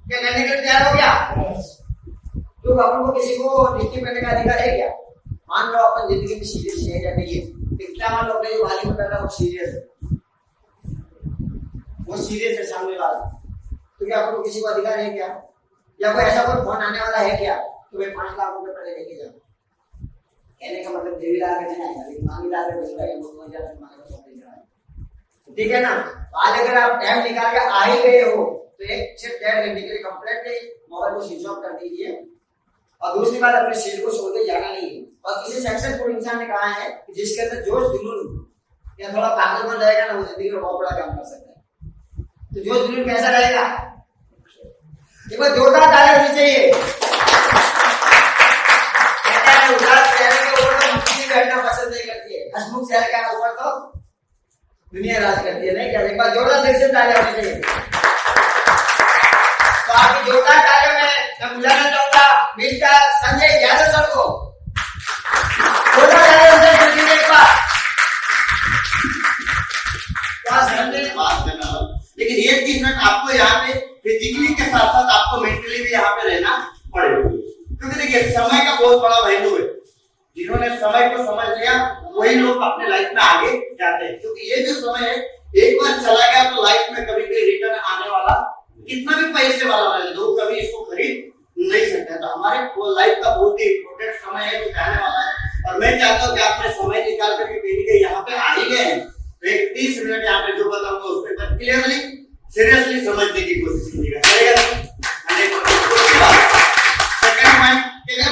क्या करने के लिए तैयार हो गया? तो अपन को किसी को ड्यूटी करने का अधिकार है क्या? मान लो अपन जिंदगी में सीरियस है या नहीं है, कितना मान लो अपने जो वाली में पैदा वो सीरियस है, वो सीरियस है सामने वाला, तो क्या अपन को किसी को अधिकार है क्या? या कोई ऐसा कोई फोन आने वाला है क्या तो मैं 5 लाख रुपए पहले लेके जाऊं? कहने का मतलब देवी ला के नहीं आएगा, लेकिन मांगी ला के बोल रहा है वो 2000 मांगे तो दे रहा है, ठीक है ना? आज अगर आप टाइम निकाल के आ ही गए हो तो एक सिर्फ 1.5 घंटे के लिए कंप्लीट मोबाइल को स्विच ऑफ कर दीजिए। और दूसरी बात, अपने शरीर को छोड़ के जाना नहीं है। और किसी सक्सेसफुल इंसान ने कहा है कि जिसके अंदर जोश जुनून या थोड़ा पागलपन रहेगा ना, वो जिंदगी में बहुत बड़ा काम कर सकता है। तो जोश जुनून कैसा रहेगा? एक बार जोरदार ताली होनी चाहिए। उदास चेहरे के ऊपर तो मक्खी बैठना पसंद नहीं करती है, हंसमुख चेहरे के ऊपर तो दुनिया राज करती है, नहीं क्या? एक बार जोरदार दिल से ताली होनी चाहिए। तो आपकी जोरदार तालियों में मैं बुलाना चाहूंगा मिस्टर संजय यादव सर को। लेकिन ये 30 मिनट आपको यहाँ पे फिजिकली के साथ साथ आपको मेंटली भी यहाँ पे रहना पड़ेगा, क्योंकि देखिए समय का बहुत बड़ा वैल्यू है। जिन्होंने समय को समझ लिया वही लोग अपने लाइफ में आगे जाते हैं, क्योंकि ये जो समय है एक बार चला गया तो लाइफ में कभी भी रिटर्न आने वाला, कितना भी पैसे वाला रहे दो, कभी इसको खरीद नहीं सकते। तो हमारे वो लाइफ का बहुत ही इंपॉर्टेंट समय है जो जाने वाला है, और मैं चाहता हूँ कि आपने समय निकाल करके कहीं के यहाँ पे आ ही गए हैं तो एक 30 मिनट यहाँ पे जो बताऊंगा उस पर क्लियरली सीरियसली समझने की कोशिश कीजिएगा, चलेगा? सेकंड पॉइंट,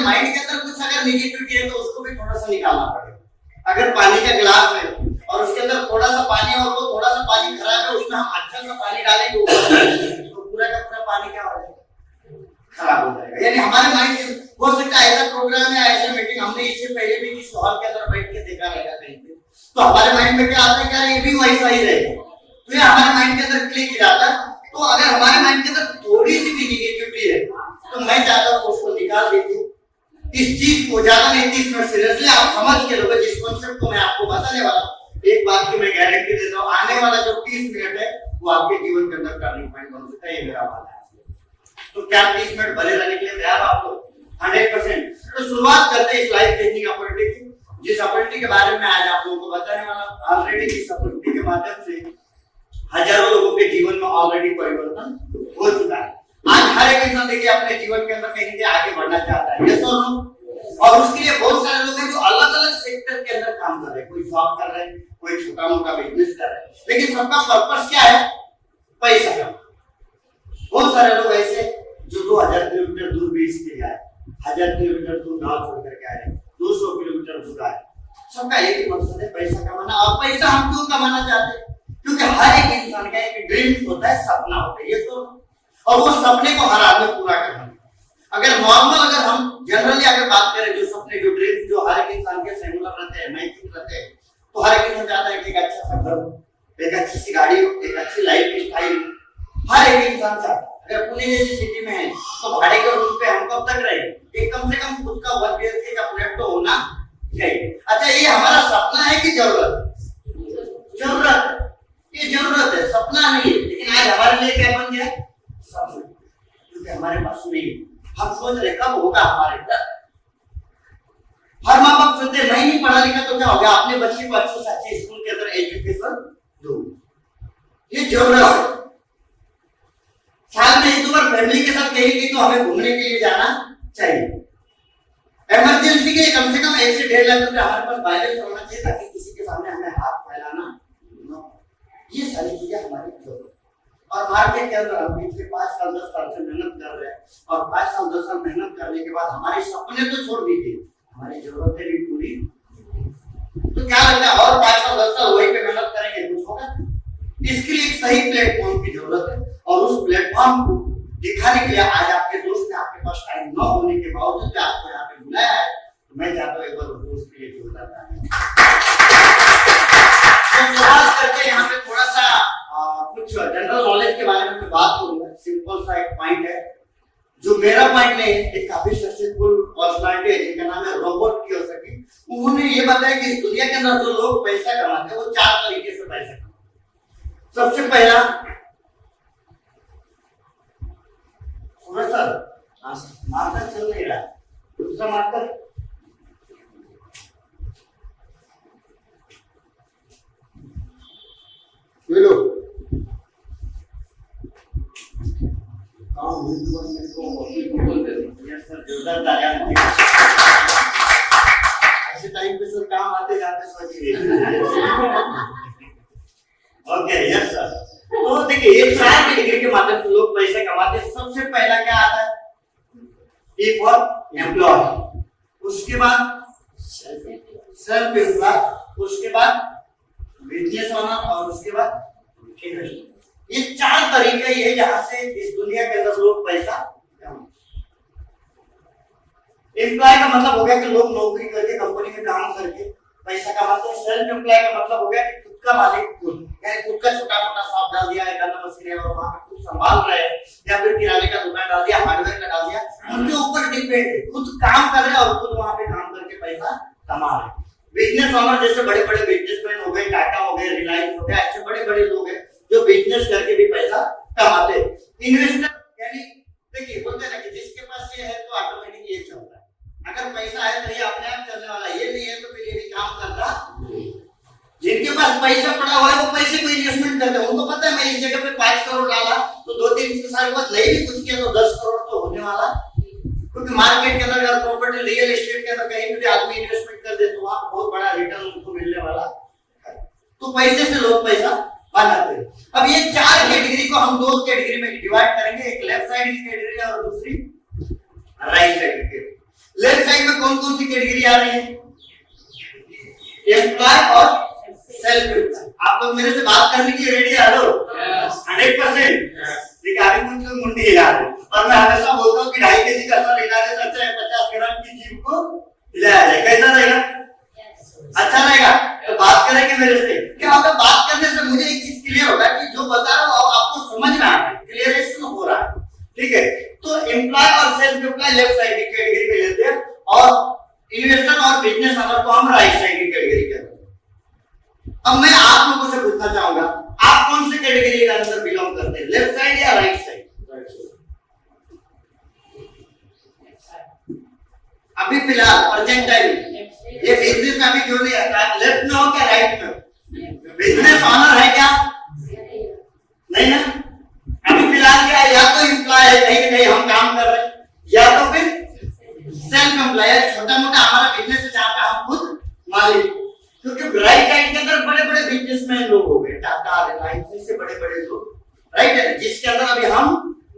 माइंड के अंदर कुछ अगर नेगेटिविटी है तो उसको भी थोड़ा सा निकालना पड़ेगा। अगर पानी का गिलास है और उसके अंदर थोड़ा सा पानी और वो थोड़ा सा पानी खराब है, उसमें हम अच्छा सा पानी डालेंगे तो पूरा का पूरा पानी क्या हो जाएगा? खराब हो जाएगा। यानी हमारे माइंड हो सकता है ऐसा प्रोग्राम या ऐसा मीटिंग हमने इससे पहले भी किसी हॉल के अंदर बैठ के देखा रहेगा कहीं पे, तो हमारे माइंड में क्या आता है, क्या ये भी वैसा ही रहेगा, तो ये हमारे माइंड के अंदर क्लिक हो जाता है। तो अगर हमारे माइंड के अंदर थोड़ी सी भी नेगेटिविटी है तो मैं चाहता हूँ उसको निकाल दीजिए। इस चीज को ज्यादा नहीं 30 मिनट सीरियसली आप समझ के लोगे। जिस कॉन्सेप्ट को मैं आपको बताने वाला हूँ, एक बात की मैं गारंटी देता हूँ, आने वाला जो 30 मिनट है वो आपके जीवन के अंदर टर्निंग पॉइंट बन सकता है, ये मेरा वादा है। तो क्या 30 मिनट भले रहने के लिए तैयार आप लोग? 100%। तो शुरुआत करते हैं इस लाइफ चेंजिंग अपॉर्चुनिटी की, जिस अपॉर्चुनिटी के बारे में आज आप लोगों को बताने वाला। ऑलरेडी इस अपॉर्चुनिटी के माध्यम से हजारों लोगों के जीवन में ऑलरेडी परिवर्तन हो चुका है। आज हर एक इंसान देखिए अपने जीवन के अंदर कहीं आगे बढ़ना चाहता है, यस और नो? और उसके लिए बहुत सारे लोग हैं जो अलग अलग सेक्टर के अंदर काम कर रहे हैं, कोई जॉब कर रहे हैं, कोई छोटा मोटा बिजनेस कर रहे हैं, लेकिन सबका पर्पस क्या है? पैसा कमाना। बहुत सारे लोग ऐसे जो 2000 किलोमीटर दूर बेच के आए, 1000 किलोमीटर दूर गांव छोड़ करके आए, 200 किलोमीटर दूर आए, सबका एक ही मकसद है पैसा कमाना। और पैसा हम क्यों कमाना चाहते हैं? क्योंकि हर एक इंसान का एक ड्रीम होता है, सपना होता है, ये तो, और वो सपने को हर आदमी पूरा करना। अगर नॉर्मल अगर हम जनरली अगर बात करें, जो सपने जो ड्रीम जो हर एक इंसान के सिमिलर रहते हैं, मैचिंग रहते हैं, तो हर एक इंसान चाहता है कि एक अच्छा सा घर, एक अच्छी सी गाड़ी हो, एक अच्छी लाइफ स्टाइल, हर एक इंसान चाहता है। अगर पुणे जैसी सिटी में है तो भाड़े के रूम पे हम कब तक रहेंगे? एक कम से कम खुद का 1 BHK का फ्लैट तो होना चाहिए। अच्छा, ये हमारा सपना है कि जरूरत? जरूरत। ये जरूरत है, सपना नहीं है। लेकिन आज हमारे लिए क्या बन गया? सपना, क्योंकि हमारे पास नहीं है। हम सोच रहे कब होगा हमारे घर। हर माँ बाप सोचते मैं नहीं पढ़ा लिखा तो क्या हो गया, अपने बच्चे को अच्छे से अच्छे स्कूल के अंदर एजुकेशन दो, ये जरूरत है। साल में 1-2 बार फैमिली के साथ कहीं गई तो हमें घूमने के लिए जाना चाहिए। इमरजेंसी के कम से कम 1 से 1.5 लाख रुपए हमारे पास बैलेंस होना चाहिए, ताकि किसी के सामने हमें हाथ फैलाना न। ये सारी चीजें हमारी जरूरत। और मार्केट के अंदर हम पिछले 5 साल 10 साल से मेहनत कर रहे हैं, और 5 साल 10 साल मेहनत करने के बाद हमारे सपने तो छोड़ दीजिए, हमारी जरूरतें भी पूरी। तो क्या लगता है और 5 साल 10 साल वही पे मेहनत करेंगे, कुछ होगा? इसके लिए एक सही प्लेटफॉर्म की जरूरत है, और उस प्लेटफॉर्म को दिखाने के लिए आज आपके दोस्त ने आपके पास टाइम न होने के बावजूद आपको यहाँ पे बुलाया है, तो मैं चाहता हूँ एक बार दोस्त के लिए जोरदार ताली। तो करके यहाँ पे थोड़ा सा कुछ जनरल नॉलेज के बारे में मैं बात करूंगा। सिंपल सा एक पॉइंट है जो मेरा पॉइंट नहीं है, एक काफी सक्सेसफुल पर्सनालिटी है जिनका नाम है रॉबर्ट कियोसाकी। उन्होंने ये बताया कि इस दुनिया के अंदर जो लोग पैसा कमाते हैं वो 4 तरीके से पैसा कमाते हैं। सबसे पहला, सर हाँ सर। मार्कर चल नहीं रहा, दूसरा मार्कर। ये लो। यस सर, जोरदार तालियां दीजिए। ऐसे टाइम पे सर काम आते जाते सोचिए। Okay, yes sir. तो देखिए ये 4 कैटेगरी के माध्यम से लोग पैसे कमाते हैं। सबसे पहला क्या आता है? ई फॉर एम्प्लॉय, उसके बाद सेल्फ एम्प्लॉय, उसके बाद बिजनेस ओनर और उसके बाद इन्वेस्टर। ये 4 तरीके ये जहां से इस दुनिया के अंदर लोग पैसा कमाते। एम्प्लॉय का मतलब हो गया कि लोग नौकरी करके कंपनी में काम करके पैसा कमाते हैं। सेल्फ एम्प्लॉय का मतलब हो गया कि खुद का मालिक खुद, यानी खुद का छोटा मोटा शॉप डाल दिया है, गन्ना मशीन है और वहां पे खुद संभाल रहे हैं, या फिर किराने का दुकान डाल दिया, हार्डवेयर का डाल दिया, उनके ऊपर डिपेंड है, खुद काम कर रहे हैं और खुद वहां पे काम करके पैसा कमा रहे हैं। बिजनेस ओनर जैसे बड़े बड़े बिजनेसमैन हो गए, टाटा हो गए, रिलायंस हो गया, ऐसे बड़े बड़े लोग हैं जो बिजनेस करके भी पैसा कमाते हैं। इन्वेस्टर यानी देखिए बोलते हैं ना कि जिसके पास ये है तो ऑटोमेटिक ये चलता है, अगर पैसा है तो ये अपने आप चलने वाला, ये नहीं है तो फिर ये भी काम करता। जिनके पास पैसा पड़ा हुआ है वो पैसे को इन्वेस्टमेंट करते हैं, उनको पता है मैं इस जगह पे 5 करोड़ डाला तो 2-3 साल बाद नहीं भी कुछ किया तो 10 करोड़ तो होने वाला। क्योंकि मार्केट के अंदर अगर प्रॉपर्टी रियल एस्टेट के अंदर कहीं भी आदमी इन्वेस्टमेंट कर दे तो वहां बहुत बड़ा रिटर्न उनको मिलने वाला है। तो पैसे से लोग पैसा बनाते हैं। अब ये 4 कैटेगरी को हम 2 कैटेगरी में डिवाइड करेंगे, एक लेफ्ट साइड की कैटेगरी और दूसरी राइट साइड की। लेफ्ट साइड में कौन कौन सी कैटेगरी आ रही है? एम्प्लॉय और सेल्फ एम्प्लॉय। आप लोग मेरे से बात करने के लिए रेडी है? हेलो 100%। देखिए अभी कुछ लोग मुंडी हिला रहे हैं और मैं हमेशा बोलता हूँ कि 2.5 केजी का सर हिलाने से अच्छा है 50 ग्राम की जीभ को हिलाया जाए। कैसा रहेगा? अच्छा रहेगा। तो बात करेंगे मेरे से। क्या होगा? बात करने से मुझे एक चीज क्लियर होता है कि जो बता रहा हूँ आपको समझ में आ रहा है, क्लियरेशन हो रहा है। ठीक है, तो एम्प्लॉय और सेल्फ एम्प्लॉय लेफ्ट साइड की कैटेगरी में लेते हैं और इन्वेस्टर और बिजनेस ओनर को हम राइट साइड की कैटेगरी कहते हैं। अब मैं आप लोगों से पूछना चाहूंगा, आप कौन सी कैटेगरी के अंदर बिलोंग करते हैं, लेफ्ट साइड या राइट साइड? अभी फिलहाल प्रेजेंट टाइम ये बिजनेस में अभी जो नहीं आता, लेफ्ट में हो क्या राइट में? बिजनेस ओनर है क्या? नहीं ना। अभी फिलहाल क्या है, या तो एम्प्लॉय है कहीं कहीं हम काम कर रहे हैं, या तो फिर सेल्फ एम्प्लॉय, छोटा मोटा हमारा बिजनेस है जहां पे हम खुद मालिक। क्योंकि राइट साइड के अंदर बड़े बड़े बिजनेसमैन लोग हो गए, टाटा, रिलायंस से बड़े बड़े लोग, राइट है, जिसके अंदर अभी हम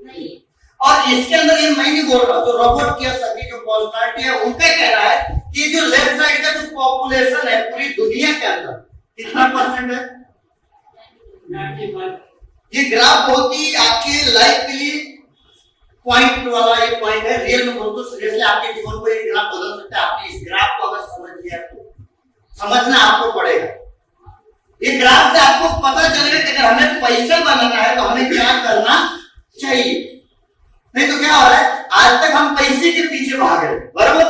नहीं। और इसके अंदर ये मैं नहीं बोल रहा, जो रोबोट की सभी जो पर्सनालिटी है उनका कहना है कि जो लेफ्ट साइड का जो पॉपुलेशन है पूरी दुनिया के अंदर कितना परसेंट है? 95। ये ग्राफ बहुत ही आपके लाइफ के लिए पॉइंट वाला ये पॉइंट है, रियल में बोलूं तो सीरियसली आपके जीवन को ये ग्राफ बदल सकता है। आपने इस ग्राफ को अगर समझ लिया तो समझना आपको पड़ेगा। ये ग्राफ से आपको पता चलेगा कि अगर हमें पैसा बनाना है तो हमें क्या करना चाहिए। नहीं तो क्या हो रहा है, आज तक हम पैसे के पीछे भाग रहे हैं, बराबर,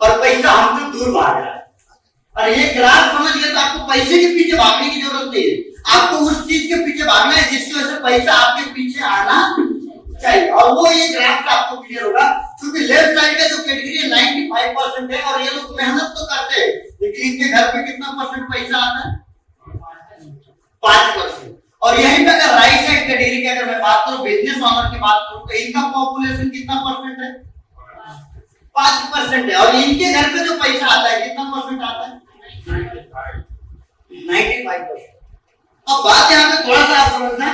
और पैसा हमसे दूर भाग रहा है। और ये ग्राफ समझ गए तो आपको पैसे के पीछे भागने की जरूरत नहीं है, आपको उस चीज के पीछे भागना है जिसकी वजह से पैसा आपके पीछे आना चाहिए। और वो ये ग्राफ का आपको क्लियर होगा, क्योंकि लेफ्ट साइड का जो कैटेगरी है 95% है और ये लोग मेहनत तो करते हैं, लेकिन इनके घर पे कितना परसेंट पैसा आता है? 5%। और यहीं पे अगर राइट साइड कैटेगरी की अगर मैं बात करूं, बिजनेस ओनर की बात करूं, तो इनका पॉपुलेशन कितना परसेंट है? 5% है। और इनके घर पे जो पैसा आता है कितना परसेंट आता है? 95%। अब बात यहाँ पे थोड़ा सा आप समझना,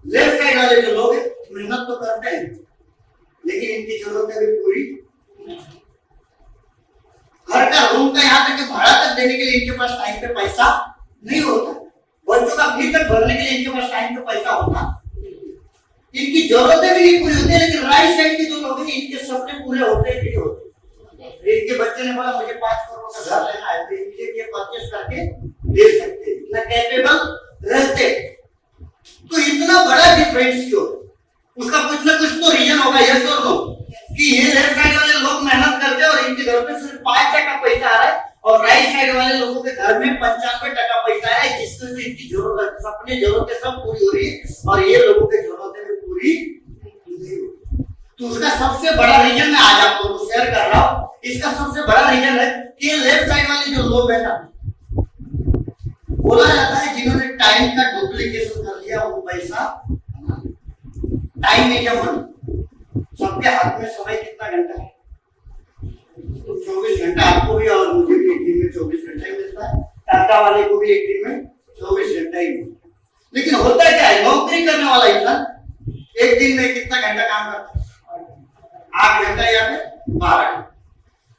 लेफ्ट साइड वाले जो लोग हैं मेहनत तो करते हैं लेकिन इनकी जरूरतें भी पूरी, घर का रूम का यहाँ तक भाड़ा तक देने के लिए इनके पास टाइम पे पैसा नहीं होता, बच्चों का फीस तक भरने के लिए इनके पास टाइम पे पैसा होता, इनकी जरूरतें भी नहीं पूरी होती है। लेकिन राइट साइड के जो लोग हैं इनके सपने पूरे होते हैं नहीं होते। इनके बच्चे ने बोला मुझे 5 करोड़ का घर लेना है, तो इमीडिएट ये परचेस करके दे सकते हैं, इतना कैपेबल रहते। तो इतना बड़ा डिफरेंस क्यों? उसका कुछ ना कुछ तो रीजन होगा, यस और नो, कि ये लेफ्ट साइड वाले लोग मेहनत करते हैं और इनके घर पे सिर्फ 5% पैसा आ रहा है और राइट साइड वाले लोगों के घर में 95% पैसा आ रहा है, जिससे इनकी जरूरत, अपनी जरूरतें सब पूरी हो रही है और ये लोगों की जरूरतें भी पूरी नहीं हो रही। तो उसका सबसे बड़ा रीजन मैं आज आप लोगों को शेयर कर रहा हूं। इसका सबसे बड़ा रीजन है कि लेफ्ट साइड वाले जो लोग है ना, बोला जाता है जिन्होंने टाइम का डुप्लीकेशन कर लिया वो पैसा, टाइम नहीं है मनी। सबके हाथ में समय कितना घंटा है? 24 घंटा। आपको भी और मुझे भी एक दिन में 24 घंटा ही मिलता है, टाटा वाले को भी एक दिन में 24 घंटा ही मिलता है। लेकिन होता क्या है, नौकरी करने वाला इंसान एक दिन में कितना घंटा काम करता है? 8 घंटा या फिर 12 घंटा।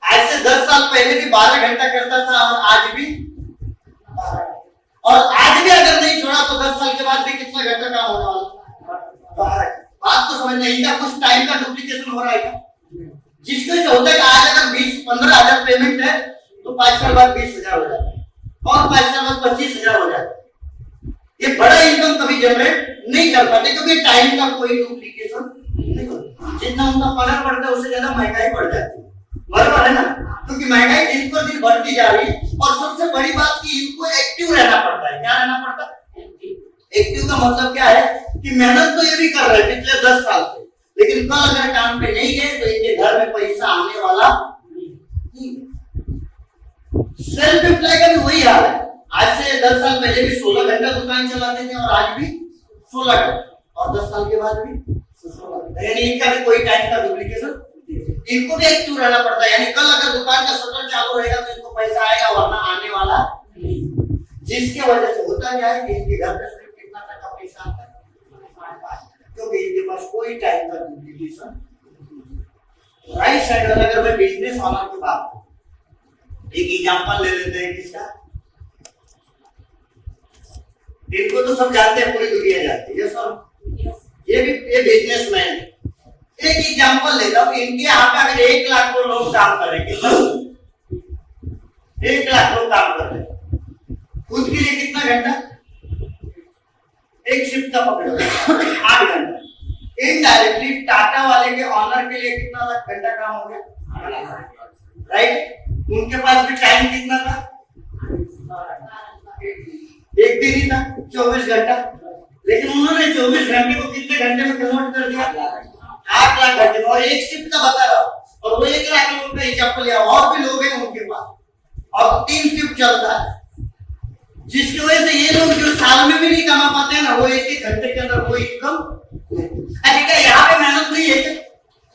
आज से 10 साल पहले भी 12 घंटा करता था और आज भी 12 घंटा। और आज भी अगर नहीं छोड़ा तो 10 साल के बाद भी कितना घंटा काम होने वाला? 12 घंटा। बात तो समझ नहीं, क्या कुछ टाइम का डुप्लीकेशन हो रहा है क्या? जिसको से होता है कि आज अगर 15,000 पेमेंट है तो 5 साल बाद 20,000 हो जाता है और 5 साल बाद 25,000 हो जाता है। ये बड़ा इनकम कभी जनरेट नहीं कर पाते क्योंकि टाइम का कोई डुप्लीकेशन नहीं होता। जितना उनका पगार बढ़ता है उससे ज्यादा महंगाई बढ़ जाती है, बराबर है ना? क्योंकि महंगाई दिन पर दिन बढ़ती जा रही है। और सबसे बड़ी बात कि इनको एक्टिव रहना पड़ता है। क्या रहना पड़ता है? एक्टिव का मतलब क्या है कि मेहनत तो ये भी कर रहे हैं पिछले 10 साल से, लेकिन कल अगर काम पे नहीं गए तो इनके घर में पैसा आने वाला नहीं। सेल्फ एम्प्लॉय का भी वही हाल है। आज से 10 साल पहले भी 16 घंटा दुकान चलाते थे और आज भी 16 घंटा और 10 साल के बाद भी 16 घंटा। यानी इनका भी कोई टाइम का डुप्लीकेशन, इनको भी एक्टिव रहना पड़ता है। यानी कल अगर दुकान का शटर चालू रहेगा तो इनको पैसा आएगा, वरना आने वाला नहीं। जिसके वजह से होता क्या है कि इनके घर में सिर्फ कितना टका पैसा आता है? क्योंकि इनके पास कोई टाइम का डुप्लीकेशन। राइट साइड वाला अगर मैं बिजनेस ऑनर की बात करूं, एक एग्जांपल ले लेते हैं किसका। इनको तो सब जानते हैं, पूरी दुनिया जानती है सर। ये बिजनेसमैन है। एक एग्जांपल लेता हूं, इनके यहाँ पे अगर 1 लाख लोग काम कर रहे हैं, 1 लाख लोग काम कर रहे हैं, खुद के लिए कितना घंटा? एक शिफ्ट का पकड़ो 8 घंटा। इनडायरेक्टली टाटा वाले के ऑनर के लिए कितना घंटा काम हो गया? राइट। उनके पास भी टाइम कितना था? एक दिन ही था, 24 घंटा। लेकिन उन्होंने 24 घंटे को कितने घंटे में कन्वर्ट कर दिया? 8 लाख घंटे। और एक शिफ्ट का बता रहा हूं, और वो 1 लाख लोगों का एग्जाम्पल लिया। और भी लोग हैं उनके पास और 3 शिफ्ट चलता है, जिसकी वजह से ये लोग जो साल में भी नहीं कमा पाते हैं ना, वो 1-1 घंटे के अंदर कोई इनकम। अरे क्या यहाँ पे मेहनत नहीं है?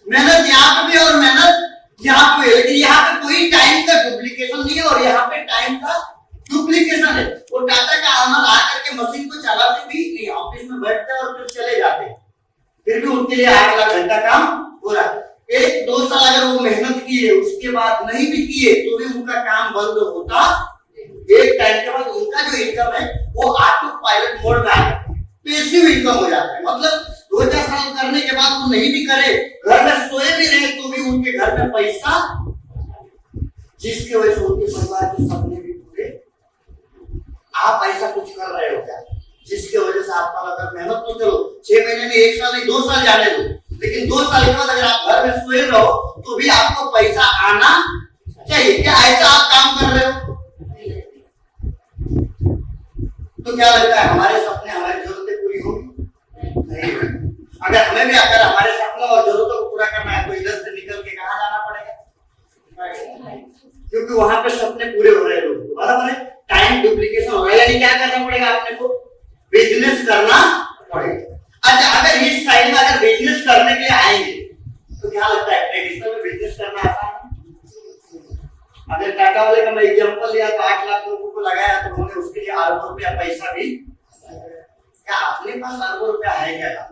मेहनत यहाँ पे भी और मेहनत यहाँ पे, लेकिन यहाँ पे कोई टाइम का डुप्लीकेशन नहीं है और यहाँ पे टाइम का डुप्लीकेशन है। वो टाटा का ऑनर आकर के मशीन को चलाते भी नहीं, ऑफिस में बैठते और फिर चले जाते, फिर भी उनके लिए 8 लाख घंटा काम हो रहा है। 1-2 साल अगर वो मेहनत किए, उसके बाद नहीं भी किए तो भी उनका काम बंद होता। एक टाइम के बाद उनका जो इनकम है वो ऑटो पायलट मोड में आ जाता है, पैसिव इनकम हो जाता है। मतलब 2-4 साल करने के बाद वो नहीं भी करे, घर में सोए भी रहे तो भी उनके घर में पैसा, जिसकी वजह से उनके परिवार के सपने भी पूरे। आप ऐसा कुछ कर रहे हो क्या? जिसकी वजह से आपका अगर मेहनत तो चलो 6 महीने में 1 साल नहीं 2 साल जाने दो, लेकिन 2 साल के बाद अगर आप घर में सोए रहो तो भी आपको पैसा आना चाहिए। क्या ऐसा आप काम कर रहे हो? तो क्या लगता है हमारे सपने, हमारी जरूरतें पूरी होंगी? नहीं। अगर हमें भी अगर हमारे सपनों और जरूरतों को पूरा करना है तो इधर से निकल के कहाँ जाना पड़ेगा? क्योंकि वहां पे सपने पूरे हो रहे हैं लोग, बराबर है। टाइम डुप्लीकेशन हो रहा है, यानी क्या करना पड़ेगा आपने को? बिजनेस करना पड़ेगा। अच्छा, अगर इस साइड में अगर बिजनेस करने के लिए आएंगे तो क्या लगता है ट्रेडिशनल में बिजनेस करना आसान है? अगर टाटा वाले का मैं एग्जांपल लिया तो 8 लाख लोगों को लगाया तो उन्होंने उसके लिए अरबों रुपया पैसा भी। क्या अपने पास अरबों रुपया है क्या?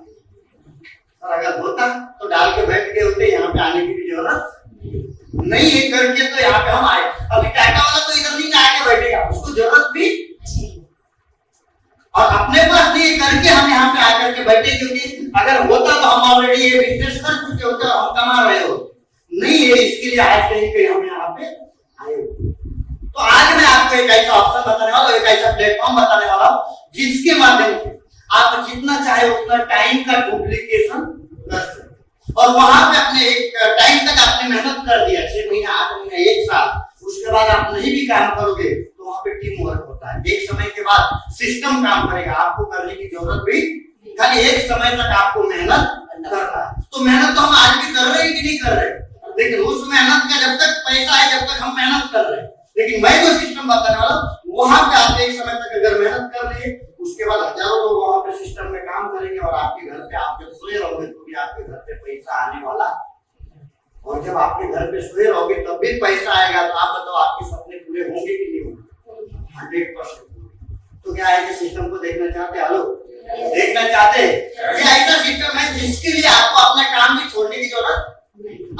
और अगर होता तो डाल के बैठ गए होते, यहाँ पे आने की भी जरूरत नहीं है। करके तो यहाँ पे हम आए। अभी टाटा वाला तो इधर नहीं आके बैठेगा, उसको जरूरत भी और अपने पास नहीं करके हम यहाँ पे आकर के बैठे, क्योंकि अगर होता तो हम ऑलरेडी ये बिजनेस कर चुके होते और हम कमा रहे हो। नहीं है, इसके लिए आज कहीं कहीं हम यहाँ पे आए हो। तो आज मैं आपको एक ऐसा ऑप्शन बताने वाला हूँ, एक ऐसा प्लेटफॉर्म बताने वाला हूँ जिसके माध्यम से आप जितना चाहे उतना टाइम का डुप्लीकेशन कर सकते। और वहां पे अपने एक टाइम तक आपने मेहनत कर दिया, 6 महीने 8 महीने 1 साल, उसके बाद आप नहीं भी काम करोगे तो वहां पे टीम वर्क होता है। एक समय के बाद सिस्टम काम करेगा, आपको करने की जरूरत भी, खाली एक समय तक आपको मेहनत करना है। तो मेहनत तो हम आज भी कर रहे हैं कि नहीं कर रहे, लेकिन उस मेहनत का जब तक पैसा है जब तक हम मेहनत कर रहे हैं। लेकिन मैं जो सिस्टम बताने वाला हूं वहां पे आप एक समय तक अगर मेहनत कर रही है, उसके बाद हजारों लोग वहां पे सिस्टम में काम करेंगे और आपके घर पे आप जब सोए रहोगे तो भी आपके घर पे पैसा आने वाला, और जब आपके घर पे सोए रहोगे तब भी पैसा आएगा। तो आप बताओ आपके सपने पूरे होंगे कि नहीं होंगे? 100%। तो क्या ऐसे सिस्टम को देखना चाहते? हेलो, देखना चाहते? ये ऐसा सिस्टम है जिसके लिए आपको अपना काम भी छोड़ने की जरूरत,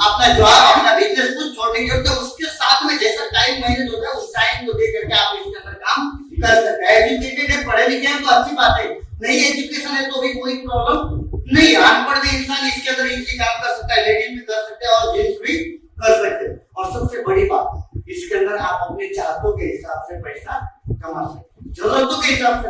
अपना जॉब अपना बिजनेस कुछ छोड़ने की जरूरत है। उसके साथ में जैसा टाइम मैनेज होता है उस टाइम को देख करके आप इसके अंदर काम कर सकते हैं। एजुकेटेड है, पढ़े लिखे हैं तो अच्छी बात है, नहीं एजुकेशन है तो भी कोई प्रॉब्लम नहीं। अनपढ़ भी इंसान इसके अंदर इजीली काम कर सकता है, लेडीज भी कर सकते हैं और जेंट्स भी कर सकते हैं। और सबसे बड़ी बात, इसके अंदर आप अपने चाहतों के हिसाब से पैसा कमा सकते हैं, जरूरतों के हिसाब से,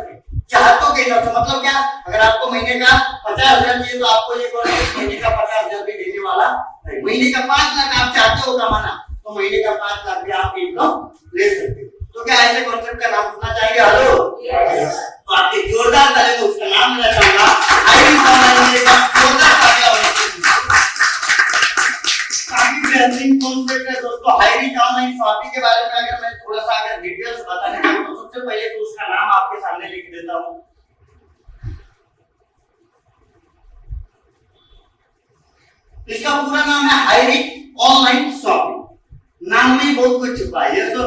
चाहतों के हिसाब से। मतलब क्या, अगर आपको महीने का 50,000 चाहिए तो आपको ये महीने का 50,000 भी देने वाला नहीं। महीने का 5 लाख आप चाहते हो कमाना तो महीने का 5 लाख भी आप इनकम ले सकते हो। तो क्या ऐसे कॉन्सेप्ट का नाम सुनना चाहेंगे? हेलो, तो आपके जोरदार ताली में उसका नाम लेना चाहूंगा, आईरिश ऑनलाइन का जोरदार तालियां होनी चाहिए। काफी बेहतरीन कॉन्सेप्ट है दोस्तों। आईरिश ऑनलाइन शॉपिंग के बारे में अगर मैं थोड़ा सा अगर डिटेल्स बताने चाहूँ तो सबसे पहले तो उसका नाम आपके सामने लिख देता हूँ। इसका पूरा नाम है आईरिश ऑनलाइन शॉपिंग। नाम में बहुत कुछ छुपा है। ये तो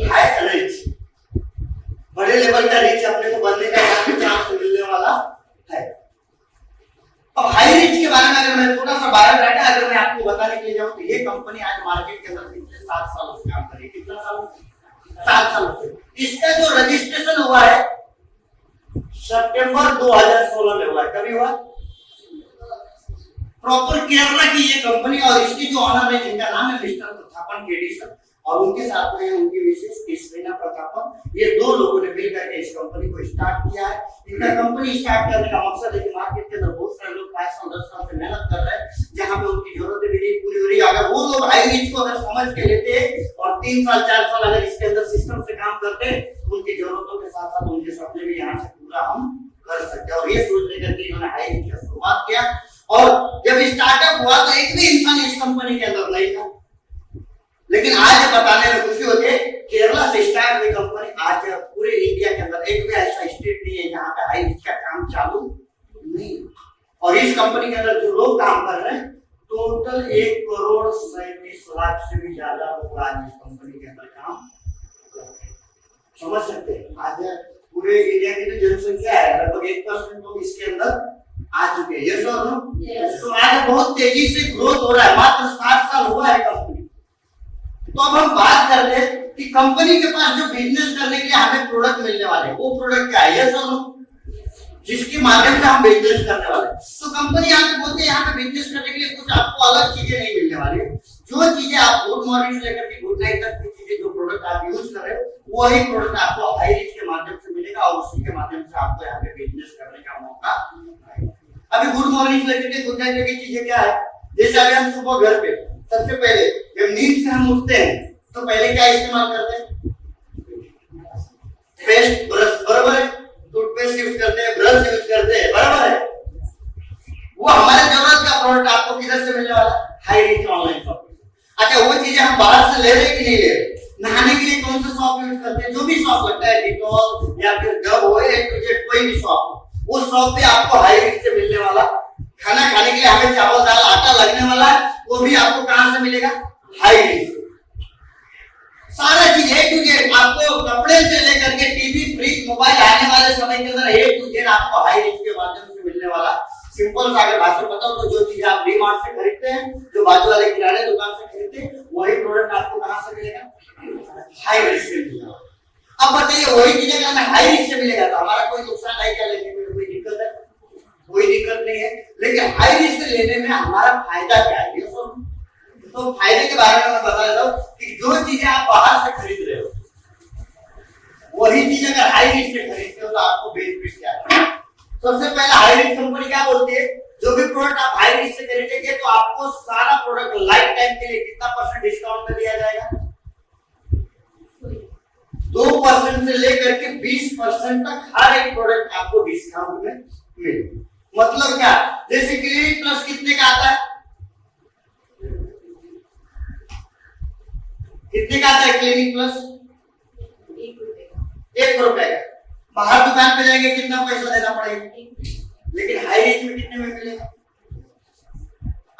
हाई रिच, बड़े लेवल का रिच अपने को बनने का चांस मिलने वाला है। अब हाई रिच के बारे में अगर मैं थोड़ा सा बायोडाटा अगर मैं आपको बताने के लिए जाऊं तो ये कंपनी आज मार्केट के अंदर पिछले 7 सालों से काम कर रही है। कितना सालों से? 7 सालों से। इसका जो रजिस्ट्रेशन हुआ है सितंबर 2016 में हुआ है। कभी हुआ? प्रॉपर केरला की ये कंपनी और इसकी जो ऑनर है जिनका नाम है मिस्टर प्रतापन केडी सर और उनके साथ में उनकी मिसेस कृष्णा प्रतापन, ये 2 लोगों ने मिलकर के इस कंपनी को स्टार्ट किया है। इनका कंपनी स्टार्ट करने का मकसद है कि मार्केट के अंदर बहुत सारे लोग 5 साल 10 साल से मेहनत कर रहे हैं, जहां पे उनकी जरूरतें भी नहीं पूरी हो रही। अगर वो लोग हाई रिच को अगर समझ के लेते और 3 साल 4 साल अगर इसके अंदर सिस्टम से काम करते तो उनकी जरूरतों के साथ साथ उनके सपने भी यहाँ से पूरा हम कर सकते हैं। और ये सोच लेकर के इन्होंने हाई रिच का शुरुआत किया। और जब स्टार्टअप हुआ तो एक भी इंसान इस कंपनी के अंदर नहीं था, लेकिन आज बताने में खुशी होती है केरला से स्टार्ट हुई कंपनी आज पूरे इंडिया के अंदर एक भी ऐसा स्टेट नहीं है जहां पे हाई रिच का काम चालू नहीं। और इस कंपनी के अंदर जो लोग काम कर रहे हैं टोटल 1,37,00,000 से भी ज्यादा लोग आज इस कंपनी के अंदर काम कर रहे हैं। समझ सकते हैं आज पूरे इंडिया की जो जनसंख्या है लगभग 1% लोग इसके अंदर आ चुके हैं। ये तो आज बहुत तेजी से ग्रोथ हो रहा है। मात्र 7 साल हुआ है कंपनी। तो अब हम बात करते हैं कि कंपनी के पास जो बिजनेस करने के लिए हमें प्रोडक्ट मिलने वाले हैं वो प्रोडक्ट क्या है? ये जिसके माध्यम से हम बिजनेस करने वाले हैं। तो कंपनी यहाँ पे बोलते हैं यहाँ पे बिजनेस करने के लिए कुछ आपको अलग चीजें नहीं मिलने वाली है। जो चीजें आप गुड मॉर्निंग से लेकर के गुड नाइट तक की चीजें जो प्रोडक्ट आप यूज कर रहे हो वही प्रोडक्ट आपको हाई रिच के माध्यम से मिलेगा और उसी के माध्यम से आपको यहाँ पे बिजनेस करने का मौका मिलेगा। अभी गुड मॉर्निंग से लेकर के गुड नाइट तक की चीजें क्या है? जैसे अभी हम सुबह घर पे सबसे पहले जब नींद से हम उठते हैं तो पहले क्या इस्तेमाल करते हैं? पेस्ट, ब्रश, बराबर है? टूथपेस्ट यूज करते हैं, ब्रश यूज करते हैं, बराबर है? वो हमारे जरूरत का प्रोडक्ट आपको किधर से मिलने वाला? High rich online shopping. अच्छा, वो चीजें हम बाहर से ले रहे कि नहीं ले रहे? नहाने के लिए कौन सा सॉप यूज करते हैं? जो भी सॉप लगता है, डिटॉल या फिर डव हो या कोई भी सॉप, वो सॉप भी आपको हाई रिच से मिलने वाला। खाना खाने के लिए हमें चावल दाल आटा लगने वाला है, वो भी आपको कहां से मिलेगा? High rich. सारा चीज ए टू जेड आपको कपड़े से लेकर के टीवी, फ्रिज, मोबाइल आने वाले समय के अंदर ए टू जेड आपको हाई रिच के माध्यम से मिलने वाला। सिंपल सा अगर भाषा बताऊं तो जो चीज आप डी-मार्ट से खरीदते हैं, जो बाजू वाले किराने दुकान से खरीदते हैं, वही प्रोडक्ट आपको कहां से मिलेगा? हाई रिच से मिलेगा। अब बताइए वही चीज अगर हमें हाई रिच से मिलेगा तो हमारा कोई नुकसान है क्या? लेने में कोई दिक्कत है? कोई दिक्कत नहीं है। लेकिन हाई रिच से लेने में हमारा फायदा क्या है? ये सब तो फायदे के बारे में मैं बता देता हूं कि जो चीजें आप बाहर से खरीद रहे हो वही चीज अगर हाई रिच से खरीदते हो तो आपको बेनिफिट क्या है? सबसे पहले हाई रिच कंपनी क्या बोलती है? जो भी प्रोडक्ट आप हाई रिच से खरीदेंगे तो आपको सारा प्रोडक्ट लाइफ टाइम के लिए कितना % डिस्काउंट में दिया जाएगा? 2% से लेकर के 20% तक हर एक प्रोडक्ट आपको डिस्काउंट में मिलेगा। मतलब क्या, जैसे क्लिनिक प्लस कितने का आता है, कितने का आता है क्लिनिक प्लस? 1 रुपए का। बाहर दुकान पे जाएंगे कितना पैसा देना पड़ेगा, लेकिन हाई रेंज में कितने में मिलेगा?